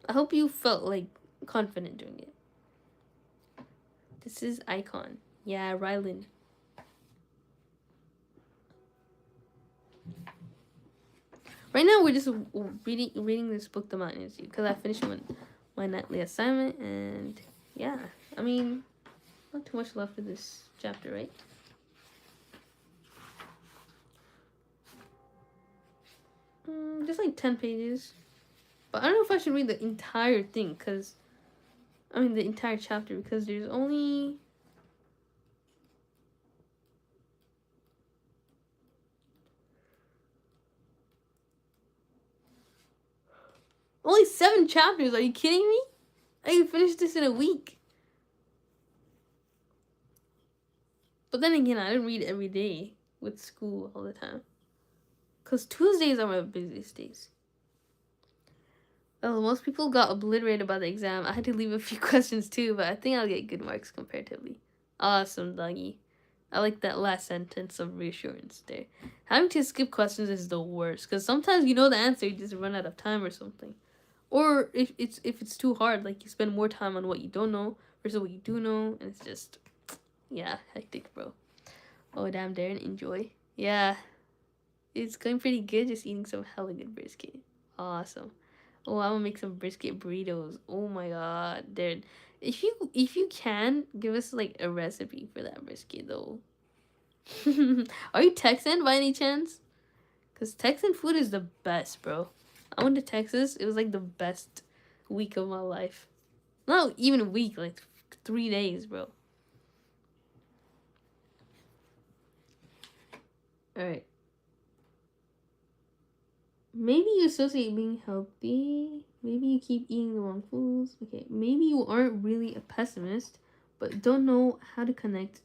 I hope you felt like confident doing it. This is Icon. Yeah, Rylan. Right now, we're just reading this book, The Mountain Institute, because I finished my nightly assignment, and yeah, I mean, not too much left of this chapter, right? Just like 10 pages. But I don't know if I should read the entire thing, the entire chapter, because there's only... Only 7 chapters, are you kidding me? I can finish this in a week. But then again, I didn't read every day with school all the time. Because Tuesdays are my busiest days. Well, most people got obliterated by the exam. I had to leave a few questions too, but I think I'll get good marks comparatively. Awesome, doggy. I like that last sentence of reassurance there. Having to skip questions is the worst, because sometimes you know the answer, you just run out of time or something. Or if it's too hard, like you spend more time on what you don't know versus what you do know, and it's just, yeah, hectic, bro. Oh, damn, Darren, enjoy. Yeah, it's going pretty good, just eating some hella good brisket. Awesome. Oh, I'm gonna make some brisket burritos. Oh my god, Darren. If you can, give us like a recipe for that brisket though. Are you Texan by any chance? Cause Texan food is the best, bro. I went to Texas. It was like the best week of my life. Not even a week, like 3 days, bro. All right. Maybe you associate being healthy. Maybe you keep eating the wrong foods. Okay, maybe you aren't really a pessimist, but don't know how to connect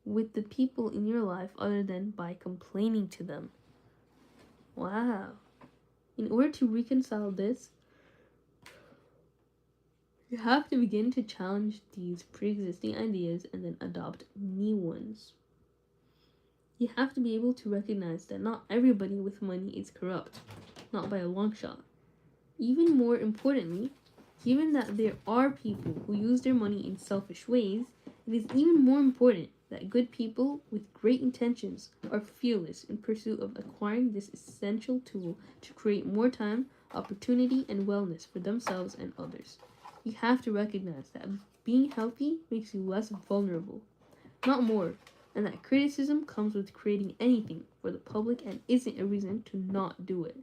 with the people in your life other than by complaining to them. Wow. In order to reconcile this, you have to begin to challenge these pre-existing ideas and then adopt new ones. You have to be able to recognize that not everybody with money is corrupt, not by a long shot. Even more importantly, given that there are people who use their money in selfish ways, it is even more important that good people with great intentions are fearless in pursuit of acquiring this essential tool to create more time, opportunity, and wellness for themselves and others. You have to recognize that being healthy makes you less vulnerable, not more. and that criticism comes with creating anything for the public and isn't a reason to not do it.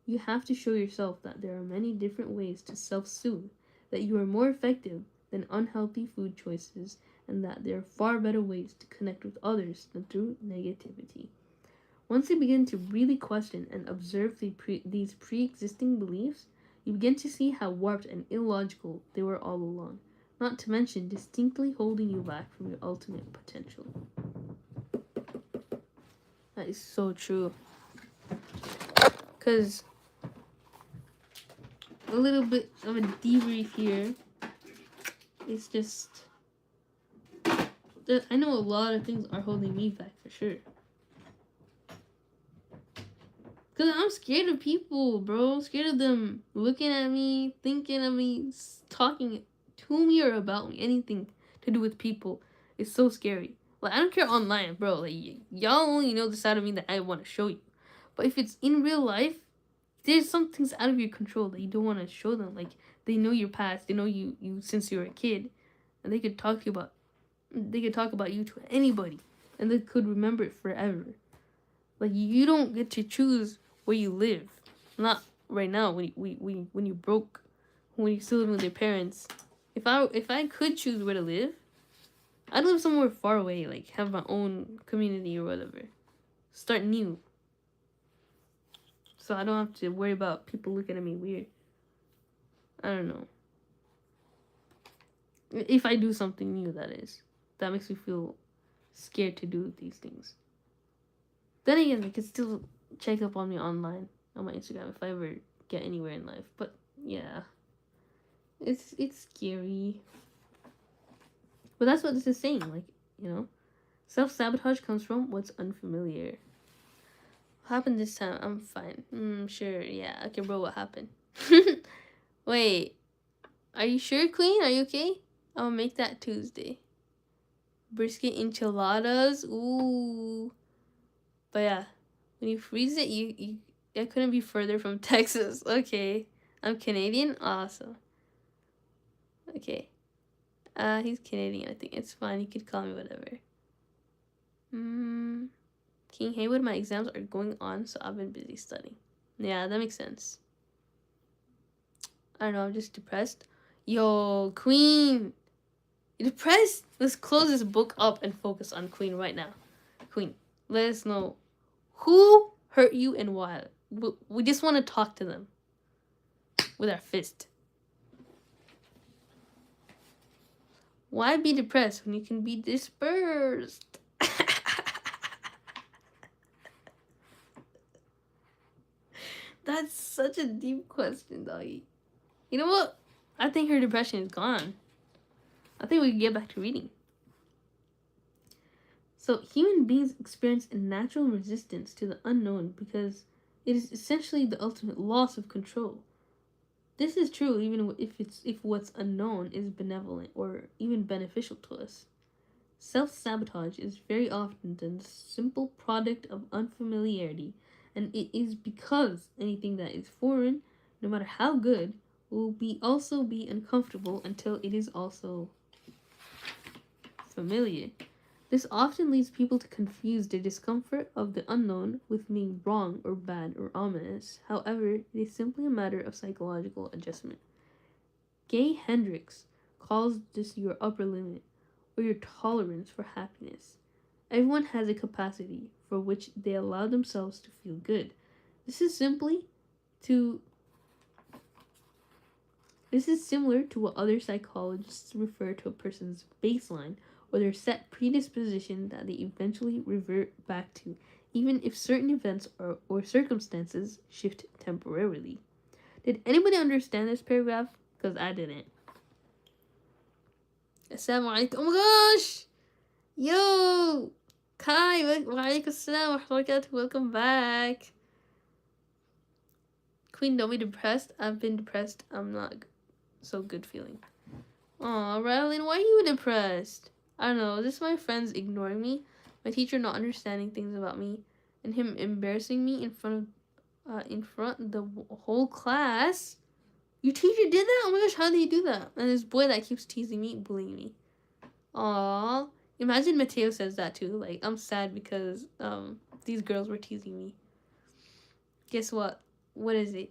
You have to show yourself that there are many different ways to self-soothe, that you are more effective than unhealthy food choices, and that there are far better ways to connect with others than through negativity. Once you begin to really question and observe these pre-existing beliefs, you begin to see how warped and illogical they were all along, not to mention distinctly holding you back from your ultimate potential. That is so true. Because a little bit of a debrief here. It's just that I know a lot of things are holding me back for sure. Because I'm scared of people, bro. Scared of them looking at me, thinking of me, talking to me or about me. Anything to do with people. It's so scary. Like, I don't care online, bro. Like, y'all only know the side of me that I want to show you. But if it's in real life, there's some things out of your control that you don't want to show them. Like, they know your past. They know you since you were a kid. And they could talk about you to anybody. And they could remember it forever. Like, you don't get to choose where you live. Not right now when you broke, when you still live with your parents. If I could choose where to live, I'd live somewhere far away, like have my own community or whatever. Start new. So I don't have to worry about people looking at me weird. I don't know. If I do something new, that is. That makes me feel scared to do these things. Then again, they can still check up on me online on my Instagram if I ever get anywhere in life. But yeah, it's scary. But that's what this is saying. Like, you know, self-sabotage comes from what's unfamiliar. What happened this time? I'm fine. Sure. Yeah. Okay, bro. What happened? Wait. Are you sure, Queen? Are you okay? I'll make that Tuesday. Brisket enchiladas. Ooh. But yeah, when you freeze it, you I couldn't be further from Texas. Okay. I'm Canadian? Awesome. Okay. He's Canadian, I think. It's fine. He could call me whatever. King Haywood, my exams are going on, so I've been busy studying. Yeah, that makes sense. I don't know, I'm just depressed. Yo, Queen! You depressed? Let's close this book up and focus on Queen right now. Queen, let us know who hurt you and why. We just want to talk to them with our fist. Why be depressed when you can be dispersed? That's such a deep question, doggy. You know what? I think her depression is gone. I think we can get back to reading. So, human beings experience a natural resistance to the unknown because it is essentially the ultimate loss of control. This is true even if what's unknown is benevolent or even beneficial to us. Self-sabotage is very often the simple product of unfamiliarity, and it is because anything that is foreign, no matter how good, will also be uncomfortable until it is also familiar. This often leads people to confuse the discomfort of the unknown with being wrong or bad or ominous. However, it is simply a matter of psychological adjustment. Gay Hendricks calls this your upper limit, or your tolerance for happiness. Everyone has a capacity for which they allow themselves to feel good. This is similar to what other psychologists refer to a person's baseline, or their set predisposition that they eventually revert back to, even if certain events or circumstances shift temporarily. Did anybody understand this paragraph? Because I didn't. Assalamu alaikum. Oh my gosh! Yo! Kai, wa alaikum assalam wa rahmatullahi. Welcome back. Queen, don't be depressed. I've been depressed. I'm not so good feeling. Aw, Rylan, why are you depressed? I don't know. This is my friends ignoring me, my teacher not understanding things about me, and him embarrassing me in front of the whole class. Your teacher did that? Oh my gosh, how did he do that? And this boy that keeps teasing me, bullying me. Aww. Imagine Mateo says that too. Like, I'm sad because these girls were teasing me. Guess what? What is it?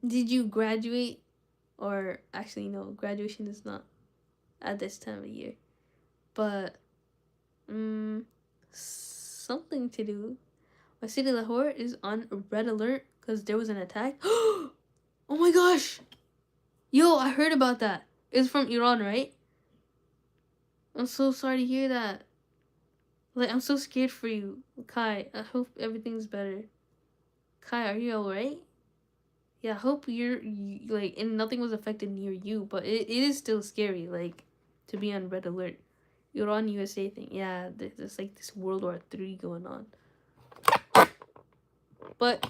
Did you graduate? Or actually, no, graduation is not at this time of year. But something to do. My city Lahore is on red alert because there was an attack. Oh my gosh! Yo, I heard about that. It's from Iran, right? I'm so sorry to hear that. Like, I'm so scared for you, Kai. I hope everything's better. Kai, are you alright? Yeah, I hope like, and nothing was affected near you, but it is still scary, like, to be on red alert. Iran USA thing. Yeah, there's like this World War III going on. But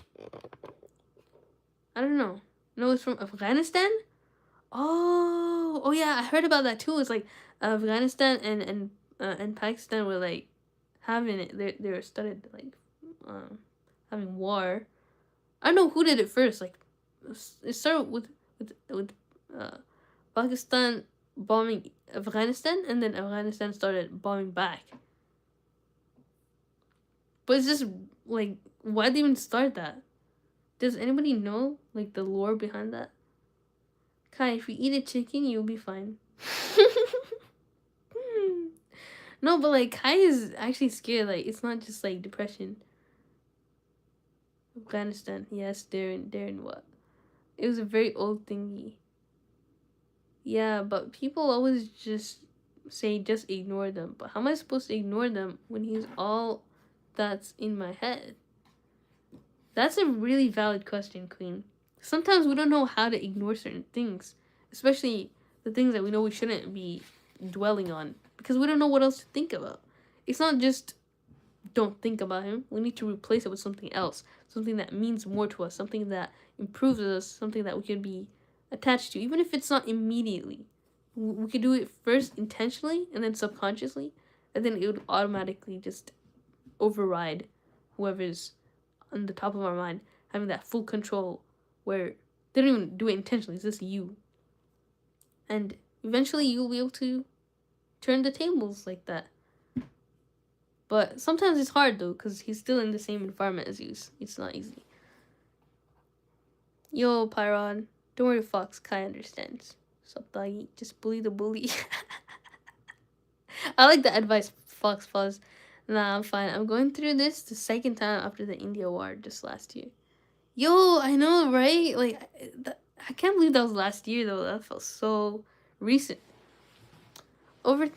I don't know. No, it's from Afghanistan? Oh yeah, I heard about that too. It's like Afghanistan and Pakistan were like having it. They were started like having war. I don't know who did it first. Like it started with uh, Pakistan bombing Afghanistan, and then Afghanistan started bombing back. But it's just like, why did they even start that? Does anybody know like the lore behind that? Kai, if you eat a chicken, you'll be fine. No, but like Kai is actually scared. Like, it's not just like depression. Afghanistan, yes, they're in what? It was a very old thingy. Yeah, but people always just say just ignore them. But how am I supposed to ignore them when he's all that's in my head? That's a really valid question, Queen. Sometimes we don't know how to ignore certain things, especially the things that we know we shouldn't be dwelling on, because we don't know what else to think about. It's not just don't think about him. We need to replace it with something else, something that means more to us, something that improves us, something that we can be attached to, even if it's not immediately. We could do it first intentionally and then subconsciously, and then it would automatically just override whoever's on the top of our mind, having that full control where they don't even do it intentionally, it's just you. And eventually you'll be able to turn the tables like that. But sometimes it's hard though, because he's still in the same environment as you. It's not easy. Yo, Pyron. Don't worry, Fox. Kai understands. Sup, doggy? Just bully the bully. I like the advice, Fox Fuzz. Nah, I'm fine. I'm going through this the second time after the India war just last year. Yo, I know, right? Like, I can't believe that was last year, though. That felt so recent. Queen,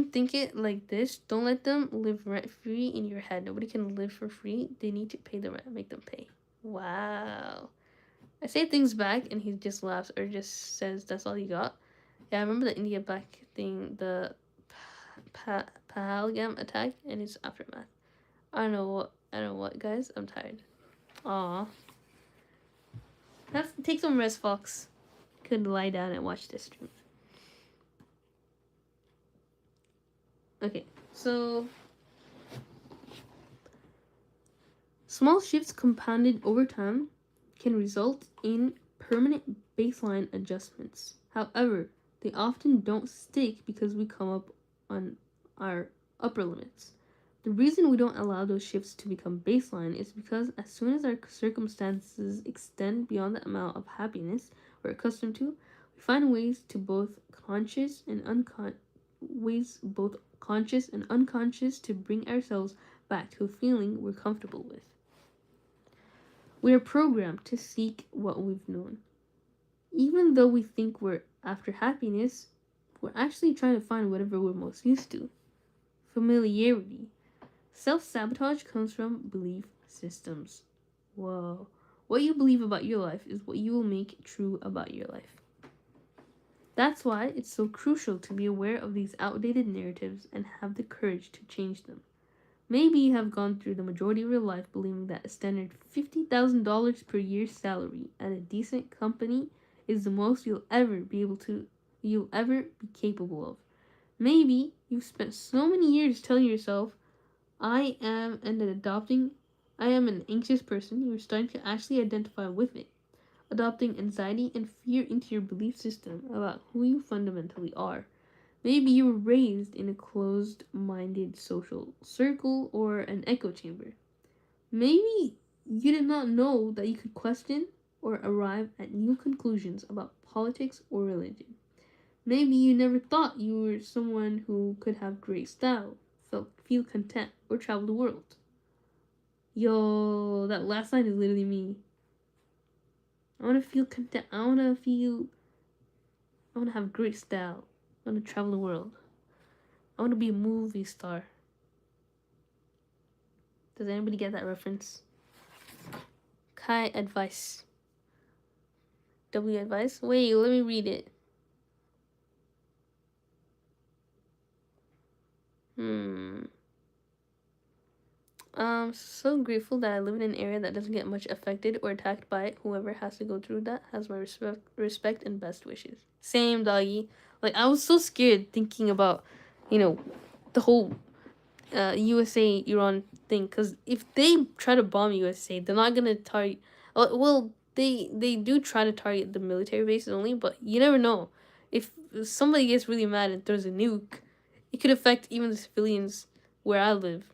think it like this. Don't let them live rent free in your head. Nobody can live for free. They need to pay the rent. Make them pay. Wow. I say things back and he just laughs or just says that's all you got. Yeah, I remember the India back thing, the Pahalgam attack and its aftermath. I don't know what, guys. I'm tired. Aw. Take some rest, Fox. Could lie down and watch this stream. Okay, so small shifts compounded over time can result in permanent baseline adjustments. However, they often don't stick because we come up on our upper limits. The reason we don't allow those shifts to become baseline is because as soon as our circumstances extend beyond the amount of happiness we're accustomed to, we find ways both conscious and unconscious to bring ourselves back to a feeling we're comfortable with. We are programmed to seek what we've known. Even though we think we're after happiness, we're actually trying to find whatever we're most used to. Familiarity. Self-sabotage comes from belief systems. Whoa. What you believe about your life is what you will make true about your life. That's why it's so crucial to be aware of these outdated narratives and have the courage to change them. Maybe you have gone through the majority of your life believing that a standard $50,000 per year salary at a decent company is the most you'll ever be capable of. Maybe you've spent so many years telling yourself, I am an anxious person. You're starting to actually identify with it, adopting anxiety and fear into your belief system about who you fundamentally are. Maybe you were raised in a closed-minded social circle or an echo chamber. Maybe you did not know that you could question or arrive at new conclusions about politics or religion. Maybe you never thought you were someone who could have great style, feel content, or travel the world. Yo, that last line is literally me. I want to feel content. I want to have great style. I want to travel the world. I want to be a movie star. Does anybody get that reference? Kai advice. W advice? Wait, let me read it. So grateful that I live in an area that doesn't get much affected or attacked by it. Whoever has to go through that has my respect and best wishes. Same, doggy. Like, I was so scared thinking about, you know, the whole USA Iran thing. Because if they try to bomb USA, they're not gonna target. Well, they do try to target the military bases only, but you never know. If somebody gets really mad and throws a nuke, it could affect even the civilians where I live.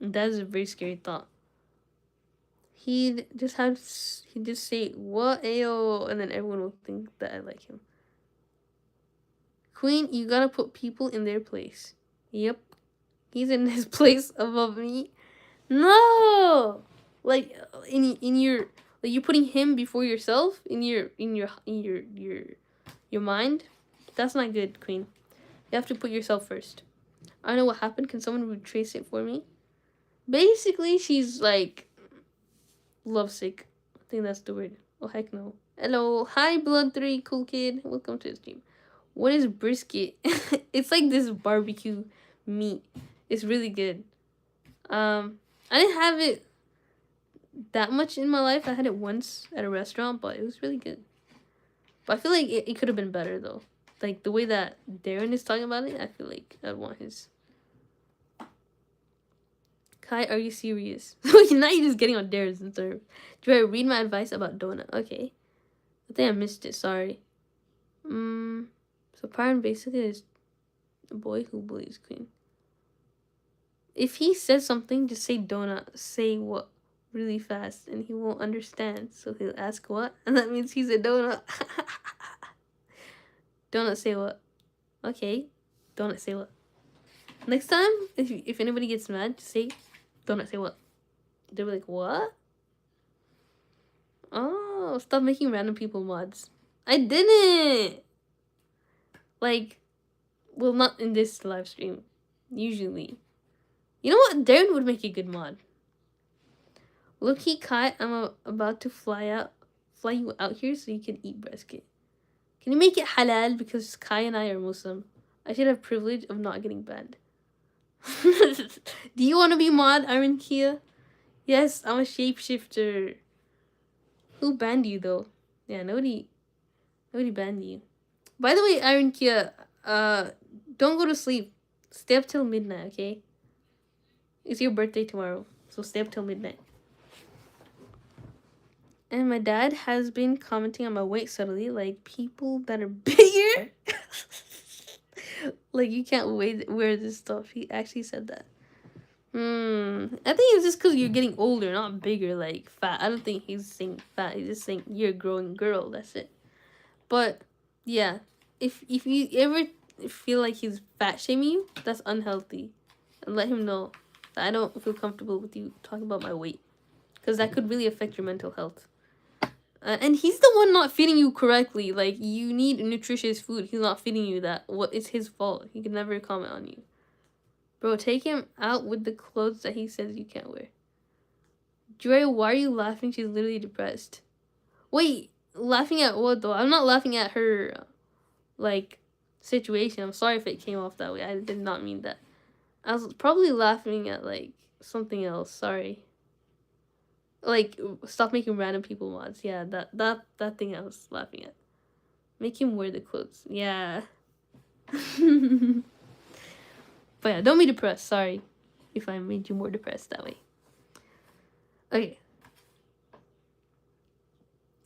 And that is a very scary thought. He'd just say what ayo, and then everyone will think that I like him. Queen, you gotta put people in their place. Yep, he's in his place above me. No, like in your like you're putting him before yourself in your mind. That's not good, Queen. You have to put yourself first. I know what happened. Can someone retrace it for me? Basically, she's like lovesick. I think that's the word. Oh heck no. Hello, hi Blood 3, cool kid. Welcome to the stream. What is brisket? It's like this barbecue meat. It's really good. I didn't have it that much in my life. I had it once at a restaurant, but it was really good. But I feel like it could have been better though. Like the way that Darren is talking about it, I feel like I'd want his. Kai, are you serious? Now you're just getting on Darren's nerves. Do I read my advice about donut? Okay. I think I missed it, sorry. So Byron basically is a boy who bullies Queen. If he says something, just say donut. Say what really fast, and he won't understand. So he'll ask what, and that means he's a donut. Donut say what? Okay. Donut say what? Next time, if anybody gets mad, just say donut say what. They'll be like, what? Oh, stop making random people mods. I didn't! Like, well, not in this live stream. Usually. You know what? Darren would make a good mod. Look-key Kai, I'm about to fly you out here so you can eat brisket. Can you make it halal? Because Kai and I are Muslim. I should have privilege of not getting banned. Do you want to be mod, Iron Kia? Yes, I'm a shapeshifter. Who banned you though? Yeah, nobody banned you. By the way, Iron Kia, don't go to sleep. Stay up till midnight, okay? It's your birthday tomorrow, so stay up till midnight. And my dad has been commenting on my weight subtly, like people that are bigger. Like you can't wear this stuff. He actually said that. I think it's just because you're getting older, not bigger, like fat. I don't think he's saying fat. He's just saying you're a growing girl. That's it. But yeah, if you ever feel like he's fat shaming you, that's unhealthy, and let him know that I don't feel comfortable with you talking about my weight, because that could really affect your mental health. And he's the one not feeding you correctly. Like, you need nutritious food. He's not feeding you that. It's his fault. He can never comment on you. Bro, take him out with the clothes that he says you can't wear. Dre, why are you laughing? She's literally depressed. Wait, laughing at what though? I'm not laughing at her, like, situation. I'm sorry if it came off that way. I did not mean that. I was probably laughing at, like, something else. Sorry. Like, stop making random people mods. Yeah, that thing I was laughing at. Make him wear the clothes. Yeah. But yeah, don't be depressed. Sorry if I made you more depressed that way. Okay.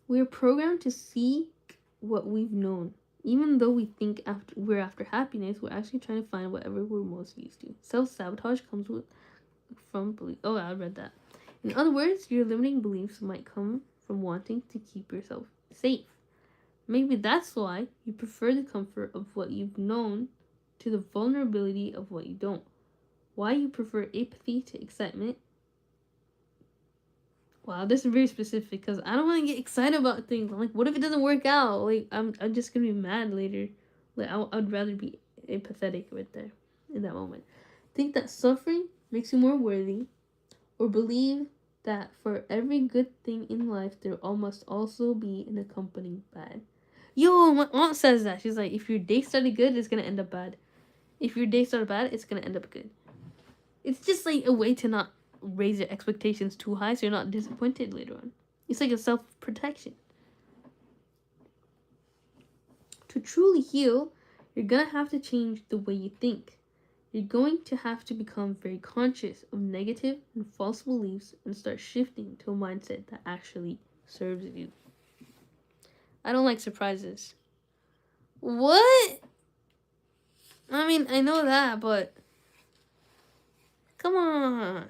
We're programmed to seek what we've known. Even though we think we're after happiness, we're actually trying to find whatever we're most used to. Self-sabotage comes from belief. Oh, I read that. In other words, your limiting beliefs might come from wanting to keep yourself safe. Maybe that's why you prefer the comfort of what you've known to the vulnerability of what you don't. Why you prefer apathy to excitement. Wow, this is very specific because I don't want to get excited about things. I'm like, what if it doesn't work out? Like, I'm just gonna be mad later. Like, I'd rather be apathetic right there in that moment. Think that suffering makes you more worthy, or believe that for every good thing in life, there all must also be an accompanying bad. Yo, my aunt says that. She's like, if your day started good, it's gonna end up bad. If your day started bad, it's gonna end up good. It's just like a way to not raise your expectations too high so you're not disappointed later on. It's like a self-protection. To truly heal, you're gonna have to change the way you think. You're going to have to become very conscious of negative and false beliefs and start shifting to a mindset that actually serves you. I don't like surprises. What? I mean, I know that, but come on.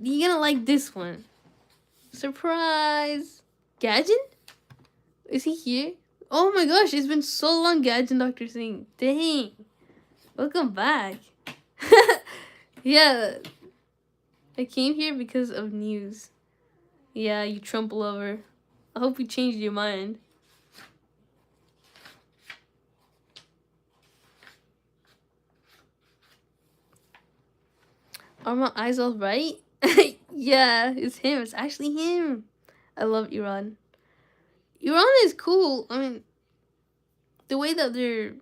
You're gonna like this one. Surprise! Gadget? Is he here? Oh my gosh, it's been so long, Gadget Dr. Singh. Dang. Welcome back. Yeah. I came here because of news. Yeah, you Trump lover. I hope you changed your mind. Are my eyes all right? Yeah, it's him. It's actually him. I love Iran. Iran is cool. I mean, the way that they're,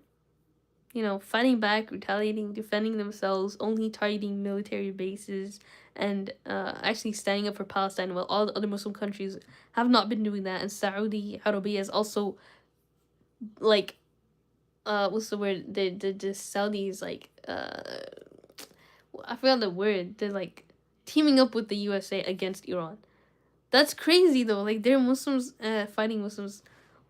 fighting back, retaliating, defending themselves, only targeting military bases, and actually standing up for Palestine while all the other Muslim countries have not been doing that. And Saudi Arabia is also, like, what's the word? The Saudis, like, I forgot the word. They're, like, teaming up with the USA against Iran. That's crazy, though. Like, they're Muslims fighting Muslims.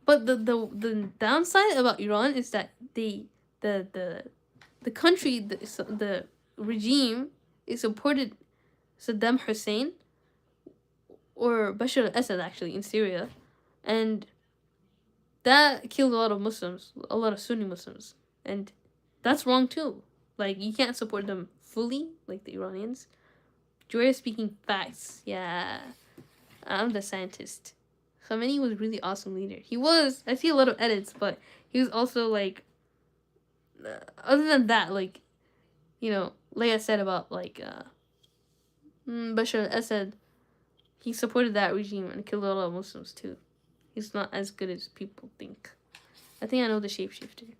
But the downside about Iran is that the country, the regime, is supported Saddam Hussein or Bashar al-Assad, actually, in Syria. And that killed a lot of Muslims, a lot of Sunni Muslims. And that's wrong, too. Like, you can't support them fully, like the Iranians. Joy speaking facts. Yeah. I'm the scientist. Khamenei was a really awesome leader. He was. I see a lot of edits, but he was also, like, other than that, like, like I said about, like, Bashar al-Assad, he supported that regime and killed a lot of Muslims too. He's not as good as people think. I think I know the shapeshifter.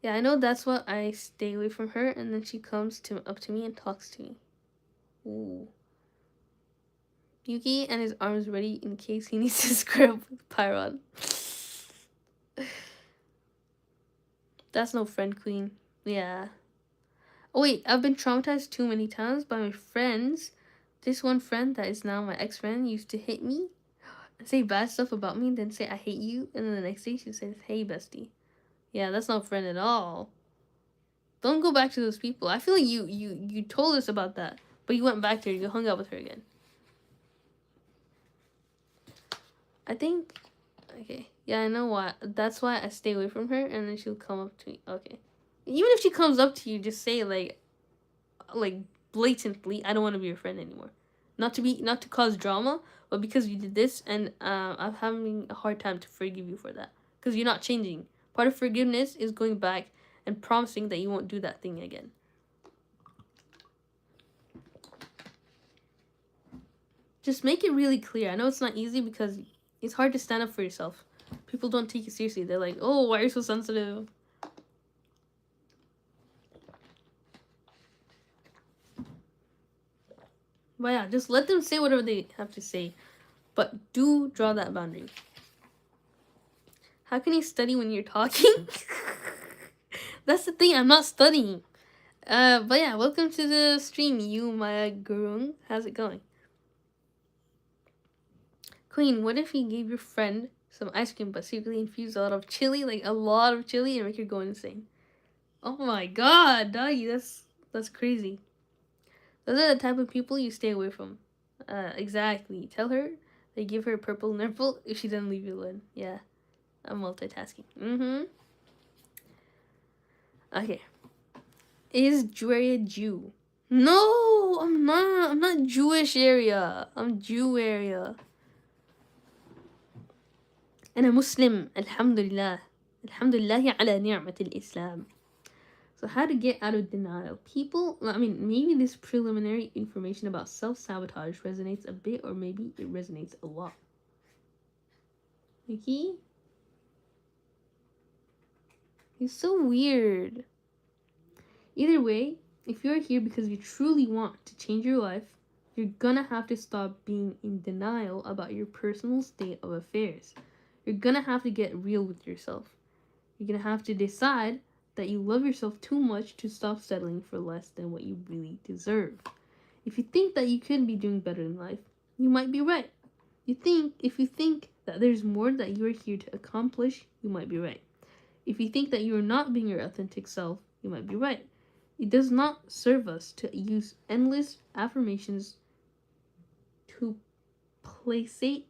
Yeah, I know that's what I stay away from her, and then she comes up to me and talks to me. Ooh. Yuki and his arms ready in case he needs to square up with Pyron. That's no friend, queen. Yeah. Oh wait, I've been traumatized too many times by my friends. This one friend that is now my ex-friend used to hit me and say bad stuff about me, then say I hate you, and then the next day she says, hey bestie. Yeah, that's not a friend at all. Don't go back to those people. I feel like you told us about that, but you went back to her, you hung out with her again. I think, okay, yeah, I know why. That's why I stay away from her, and then she'll come up to me. Okay. Even if she comes up to you, just say, like blatantly, I don't want to be your friend anymore. Not to cause drama, but because you did this, and I'm having a hard time to forgive you for that. Because you're not changing. Part of forgiveness is going back and promising that you won't do that thing again. Just make it really clear. I know it's not easy because it's hard to stand up for yourself. People don't take you seriously. They're like, oh, why are you so sensitive? But yeah, just let them say whatever they have to say. But do draw that boundary. How can you study when you're talking? That's the thing, I'm not studying. But yeah, welcome to the stream, you Maya Gurung. How's it going? Queen, what if you gave your friend some ice cream, but secretly infuse a lot of chili, like a lot of chili, and make her go insane. Oh my god, doggy, that's crazy. Those are the type of people you stay away from. Exactly. Tell her they give her purple nipple if she doesn't leave you alone. Yeah, I'm multitasking. Okay. Is Julia Jew? No, I'm not. I'm not Jewish area. I'm Jew area. أنا مسلم. الحمد لله. الحمد لله على نعمة الإسلام. So how to get out of denial. People, I mean, maybe this preliminary information about self-sabotage resonates a bit, or maybe it resonates a lot. Mickey? He's so weird. Either way, if you're here because you truly want to change your life, you're gonna have to stop being in denial about your personal state of affairs. You're gonna have to get real with yourself. You're gonna have to decide that you love yourself too much to stop settling for less than what you really deserve. If you think that you could be doing better in life, you might be right. If you think that there's more that you're here to accomplish, you might be right. If you think that you're not being your authentic self, you might be right. It does not serve us to use endless affirmations to placate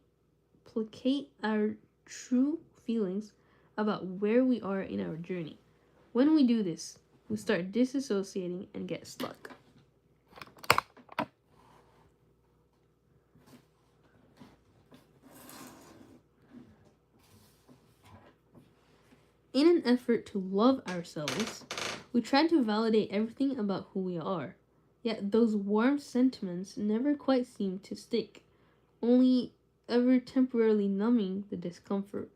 our true feelings about where we are in our journey. When we do this, we start disassociating and get stuck. In an effort to love ourselves, we try to validate everything about who we are. Yet those warm sentiments never quite seem to stick, only ever temporarily numbing the discomfort.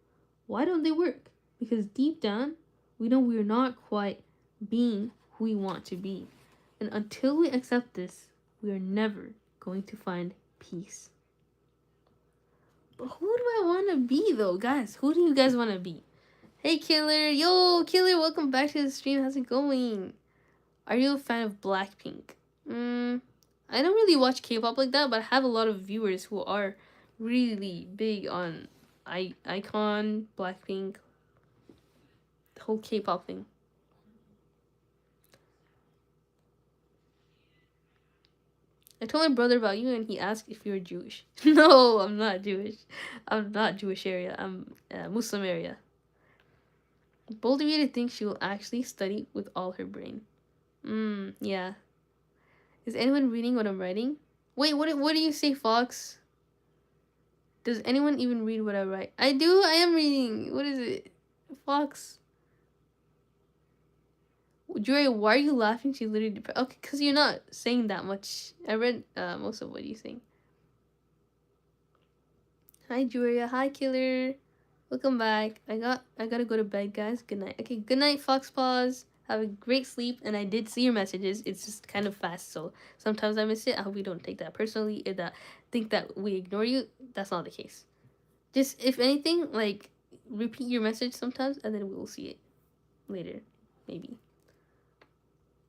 Why don't they work? Because deep down, we know we're not quite being who we want to be. And until we accept this, we are never going to find peace. But who do I want to be though, guys? Who do you guys want to be? Hey Killer, yo Killer, welcome back to the stream. How's it going? Are you a fan of Blackpink? I don't really watch K-pop like that, but I have a lot of viewers who are really big on iKON, Blackpink, the whole K-pop thing. I told my brother about you and he asked if you're Jewish. No, I'm not Jewish. I'm not Jewish area. I'm Muslim area. Bold of you to think she will actually study with all her brain. Yeah. Is anyone reading what I'm writing? Wait, what do you say, Fox? Does anyone even read what I write? I do. I am reading. What is it? Fox. Joy, why are you laughing? She's literally depressed. Okay, because you're not saying that much. I read most of what you're saying. Hi, Julia. Hi, Killer. Welcome back. I gotta go to bed, guys. Good night. Okay, good night, Fox Paws. Have a great sleep. And I did see your messages. It's just kind of fast, so sometimes I miss it. I hope you don't take that personally. If that think that we ignore you, that's not the case. Just if anything, like repeat your message sometimes, and then we will see it later, maybe.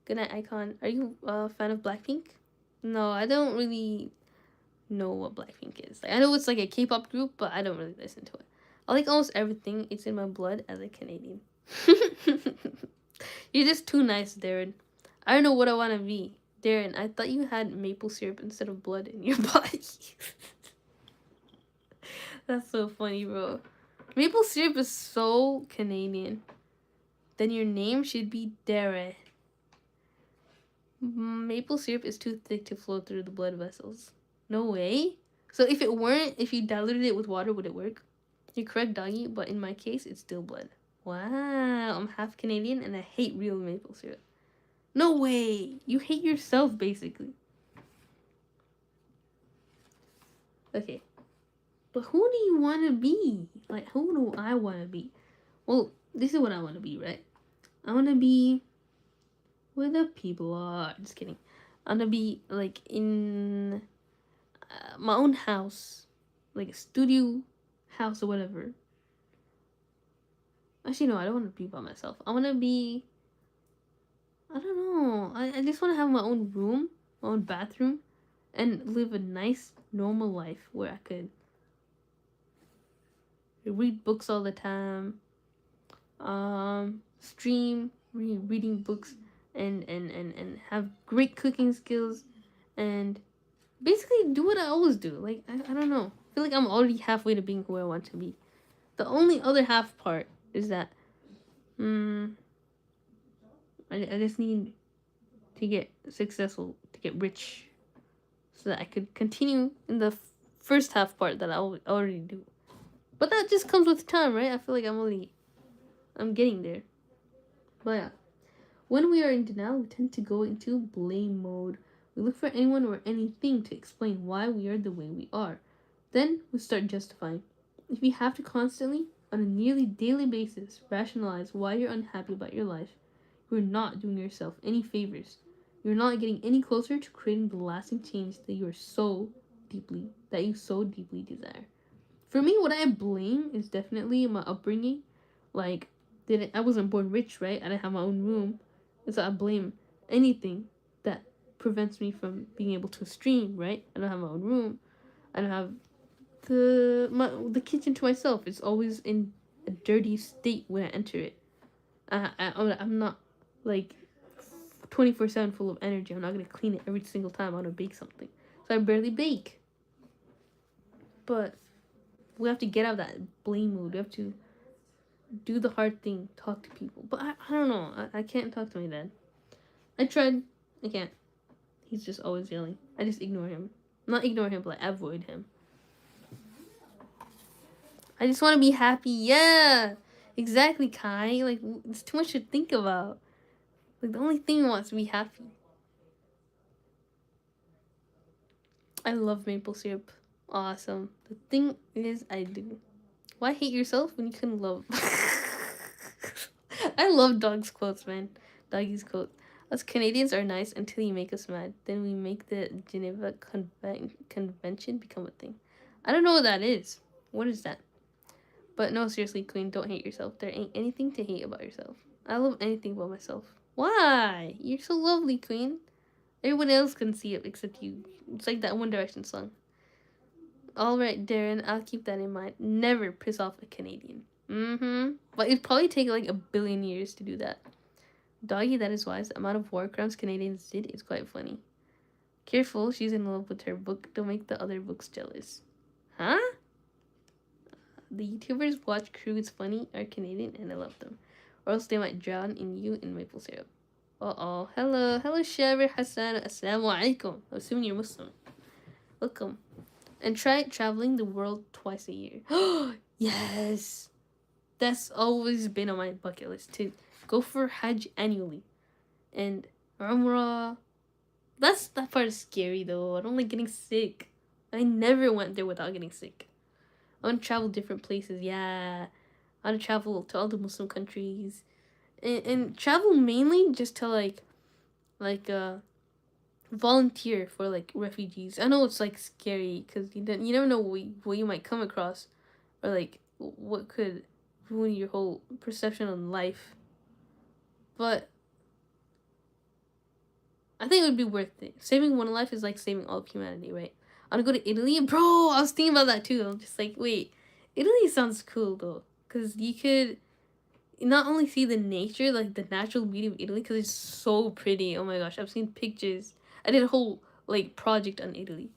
Good night, iKON. Are you a fan of Blackpink? No, I don't really know what Blackpink is. Like, I know it's like a K-pop group, but I don't really listen to it. I like almost everything. It's in my blood as a Canadian. You're just too nice, Darren. I don't know what I want to be. Darren, I thought you had maple syrup instead of blood in your body. That's so funny, bro. Maple syrup is so Canadian. Then your name should be Darren. Maple syrup is too thick to flow through the blood vessels. No way. So if you diluted it with water, would it work? You're correct, doggy, but in my case, it's still blood. Wow, I'm half Canadian and I hate real maple syrup. No way. You hate yourself, basically. Okay. But who do you want to be? Like, who do I want to be? Well, this is what I want to be, right? I want to be where the people are. Just kidding. I want to be, like, in my own house. Like a studio house or whatever. Actually, no, I don't want to be by myself. I want to be... I don't know. I just want to have my own room, my own bathroom, and live a nice, normal life where I could read books all the time, stream, reading books, and have great cooking skills, and basically do what I always do. Like, I don't know. I feel like I'm already halfway to being who I want to be. The only other half part is that, I just need to get successful, to get rich, so that I could continue in the first half part that I already do. But that just comes with time, right? I feel like I'm getting there. But yeah, when we are in denial, we tend to go into blame mode. We look for anyone or anything to explain why we are the way we are. Then we start justifying. If you have to constantly, on a nearly daily basis, rationalize why you're unhappy about your life, you're not doing yourself any favors. You're not getting any closer to creating the lasting change that you so deeply desire. For me, what I blame is definitely my upbringing. Like, I wasn't born rich, right? I didn't have my own room, and so I blame anything that prevents me from being able to stream, right? I don't have my own room. I don't have the kitchen to myself. It's always in a dirty state when I enter it. I'm not like 24/7 full of energy. I'm not gonna clean it every single time I want to bake something. So I barely bake. But we have to get out of that blame mood. We have to do the hard thing, talk to people. But I don't know. I can't talk to my dad. I tried. I can't. He's just always yelling. I just ignore him. Not ignore him, but I avoid him. I just want to be happy. Yeah, exactly, Kai. Like, it's too much to think about. Like, the only thing he wants to be happy. I love maple syrup. Awesome. The thing is, I do. Why hate yourself when you can love? I love dogs' quotes, man. Doggy's quote. Us Canadians are nice until you make us mad. Then we make the Geneva Convention become a thing. I don't know what that is. What is that? But no, seriously, Queen, don't hate yourself. There ain't anything to hate about yourself. I love anything about myself. Why? You're so lovely, Queen. Everyone else can see it except you. It's like that One Direction song. Alright, Darren, I'll keep that in mind. Never piss off a Canadian. But it'd probably take like a billion years to do that. Doggy, that is wise. The amount of war crimes Canadians did is quite funny. Careful, she's in love with her book. Don't make the other books jealous. Huh? The YouTubers watch Crew is Funny are Canadian and I love them. Or else they might drown in you in maple syrup. Uh-oh. Hello. Hello, Shabir Hassan. Assalamu alaikum. I'm assuming you're Muslim. Welcome. And try traveling the world twice a year. Yes! That's always been on my bucket list to go for Hajj annually. And Umrah. That part is scary though. I don't like getting sick. I never went there without getting sick. I want to travel different places. Yeah. I want to travel to all the Muslim countries. And travel mainly just to like volunteer for like refugees. I know it's like scary because you never know what you might come across, or like what could ruin your whole perception on life. But I think it would be worth it. Saving one life is like saving all of humanity, right? I want to go to Italy, bro. I was thinking about that too. I'm just like, wait, Italy sounds cool though, because you could not only see the nature, like the natural beauty of Italy, because it's so pretty. Oh my gosh, I've seen pictures. I did a whole like project on Italy,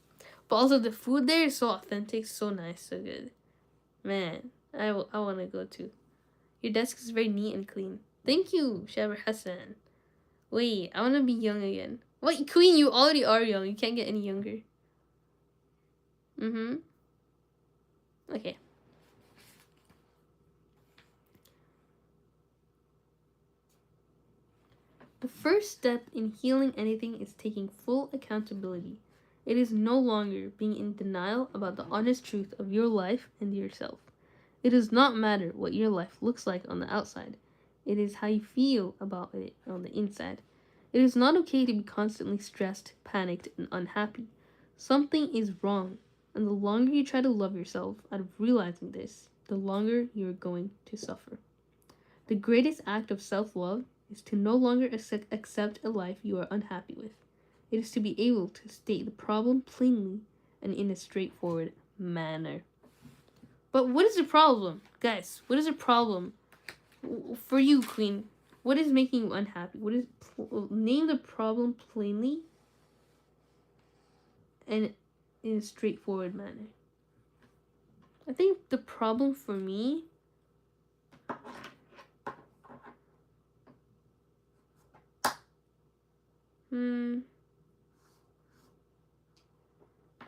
but also the food there is so authentic, so nice, so good. Man, I want to go too. Your desk is very neat and clean. Thank you, Shaber Hassan. Wait, I want to be young again. What, Queen? You already are young. You can't get any younger. Okay. The first step in healing anything is taking full accountability. It is no longer being in denial about the honest truth of your life and yourself. It does not matter what your life looks like on the outside. It is how you feel about it on the inside. It is not okay to be constantly stressed, panicked, and unhappy. Something is wrong, and the longer you try to love yourself out of realizing this, the longer you are going to suffer. The greatest act of self-love is to no longer accept a life you are unhappy with. It is to be able to state the problem plainly and in a straightforward manner. But what is the problem? Guys, what is the problem? For you, Queen, what is making you unhappy? What is name the problem plainly and in a straightforward manner. I think the problem for me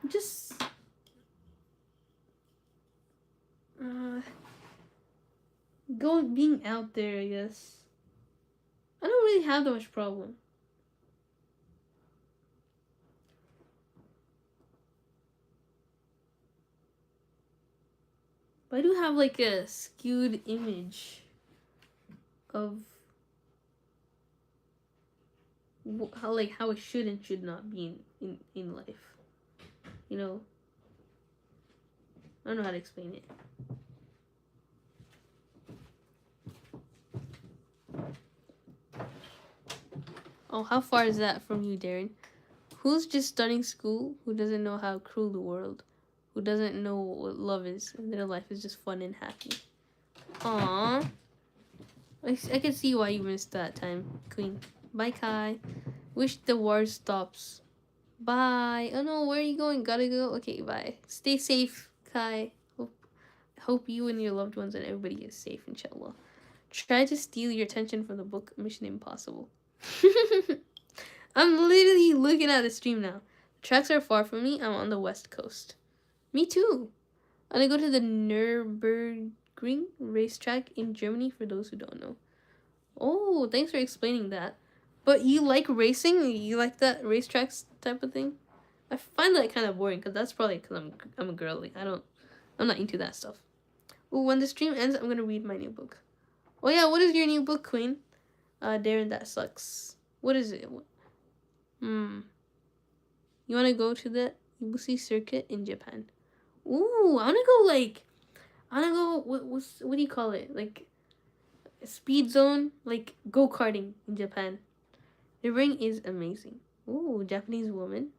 just being out there, I guess. I don't really have that much problem. But I do have like a skewed image of how it should and should not be in life. You know, I don't know how to explain it. Oh, how far is that from you, Darren? Who's just starting school, who doesn't know how cruel the world, who doesn't know what love is, and their life is just fun and happy. Aww. I can see why you missed that time, Queen. Bye, Kai. Wish the war stops. Bye. Oh no, where are you going? Gotta go? Okay, bye. Stay safe, Kai. Hope you and your loved ones and everybody is safe, inshallah. Try to steal your attention from the book Mission Impossible. I'm literally looking at the stream now. The tracks are far from me. I'm on the west coast. Me too. I'm gonna go to the Nürburgring racetrack in Germany for those who don't know. Oh, thanks for explaining that. But you like racing? You like that racetracks type of thing? I find that kind of boring because that's probably because I'm a girly. I'm not into that stuff. Ooh, when the stream ends, I'm gonna read my new book. Oh yeah, what is your new book, Queen? Darren, that sucks. What is it? You wanna go to the Ibushi circuit in Japan? Ooh, I wanna go what do you call it? Like a speed zone, like go-karting in Japan. The ring is amazing. Ooh, Japanese woman.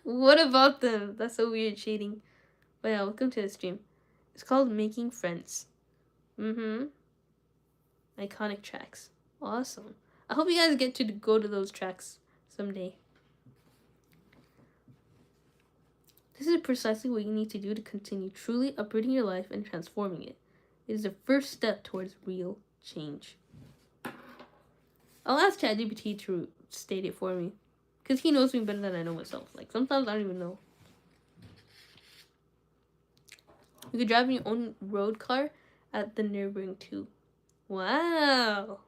What about them? That's so weird shading. But yeah, welcome to the stream. It's called Making Friends. Iconic tracks. Awesome. I hope you guys get to go to those tracks someday. This is precisely what you need to do to continue truly uprooting your life and transforming it. It is the first step towards real change. I'll ask ChatGPT to state it for me. Because he knows me better than I know myself. Like, sometimes I don't even know. You could drive your own road car at the Nürburgring too. Wow.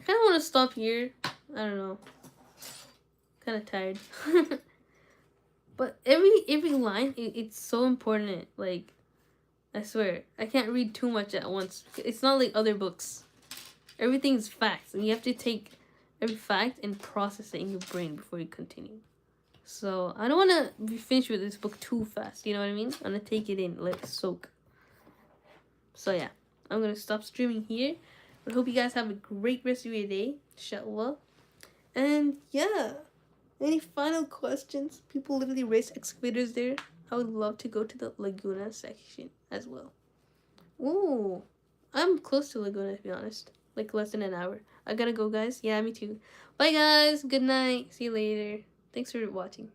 I kind of want to stop here. I don't know. Kind of tired. But every line, it's so important. Like, I swear, I can't read too much at once. It's not like other books. Everything's facts, and you have to take every fact and process it in your brain before you continue. So I don't want to be finished with this book too fast. You know what I mean? I'm gonna take it in, let it soak. So yeah, I'm gonna stop streaming here. But I hope you guys have a great rest of your day, inshallah. And yeah, any final questions? People literally race excavators there. I would love to go to the Laguna section as well. Ooh, I'm close to Laguna, to be honest. Like less than an hour. I gotta go, guys. Yeah, me too. Bye, guys. Good night. See you later. Thanks for watching.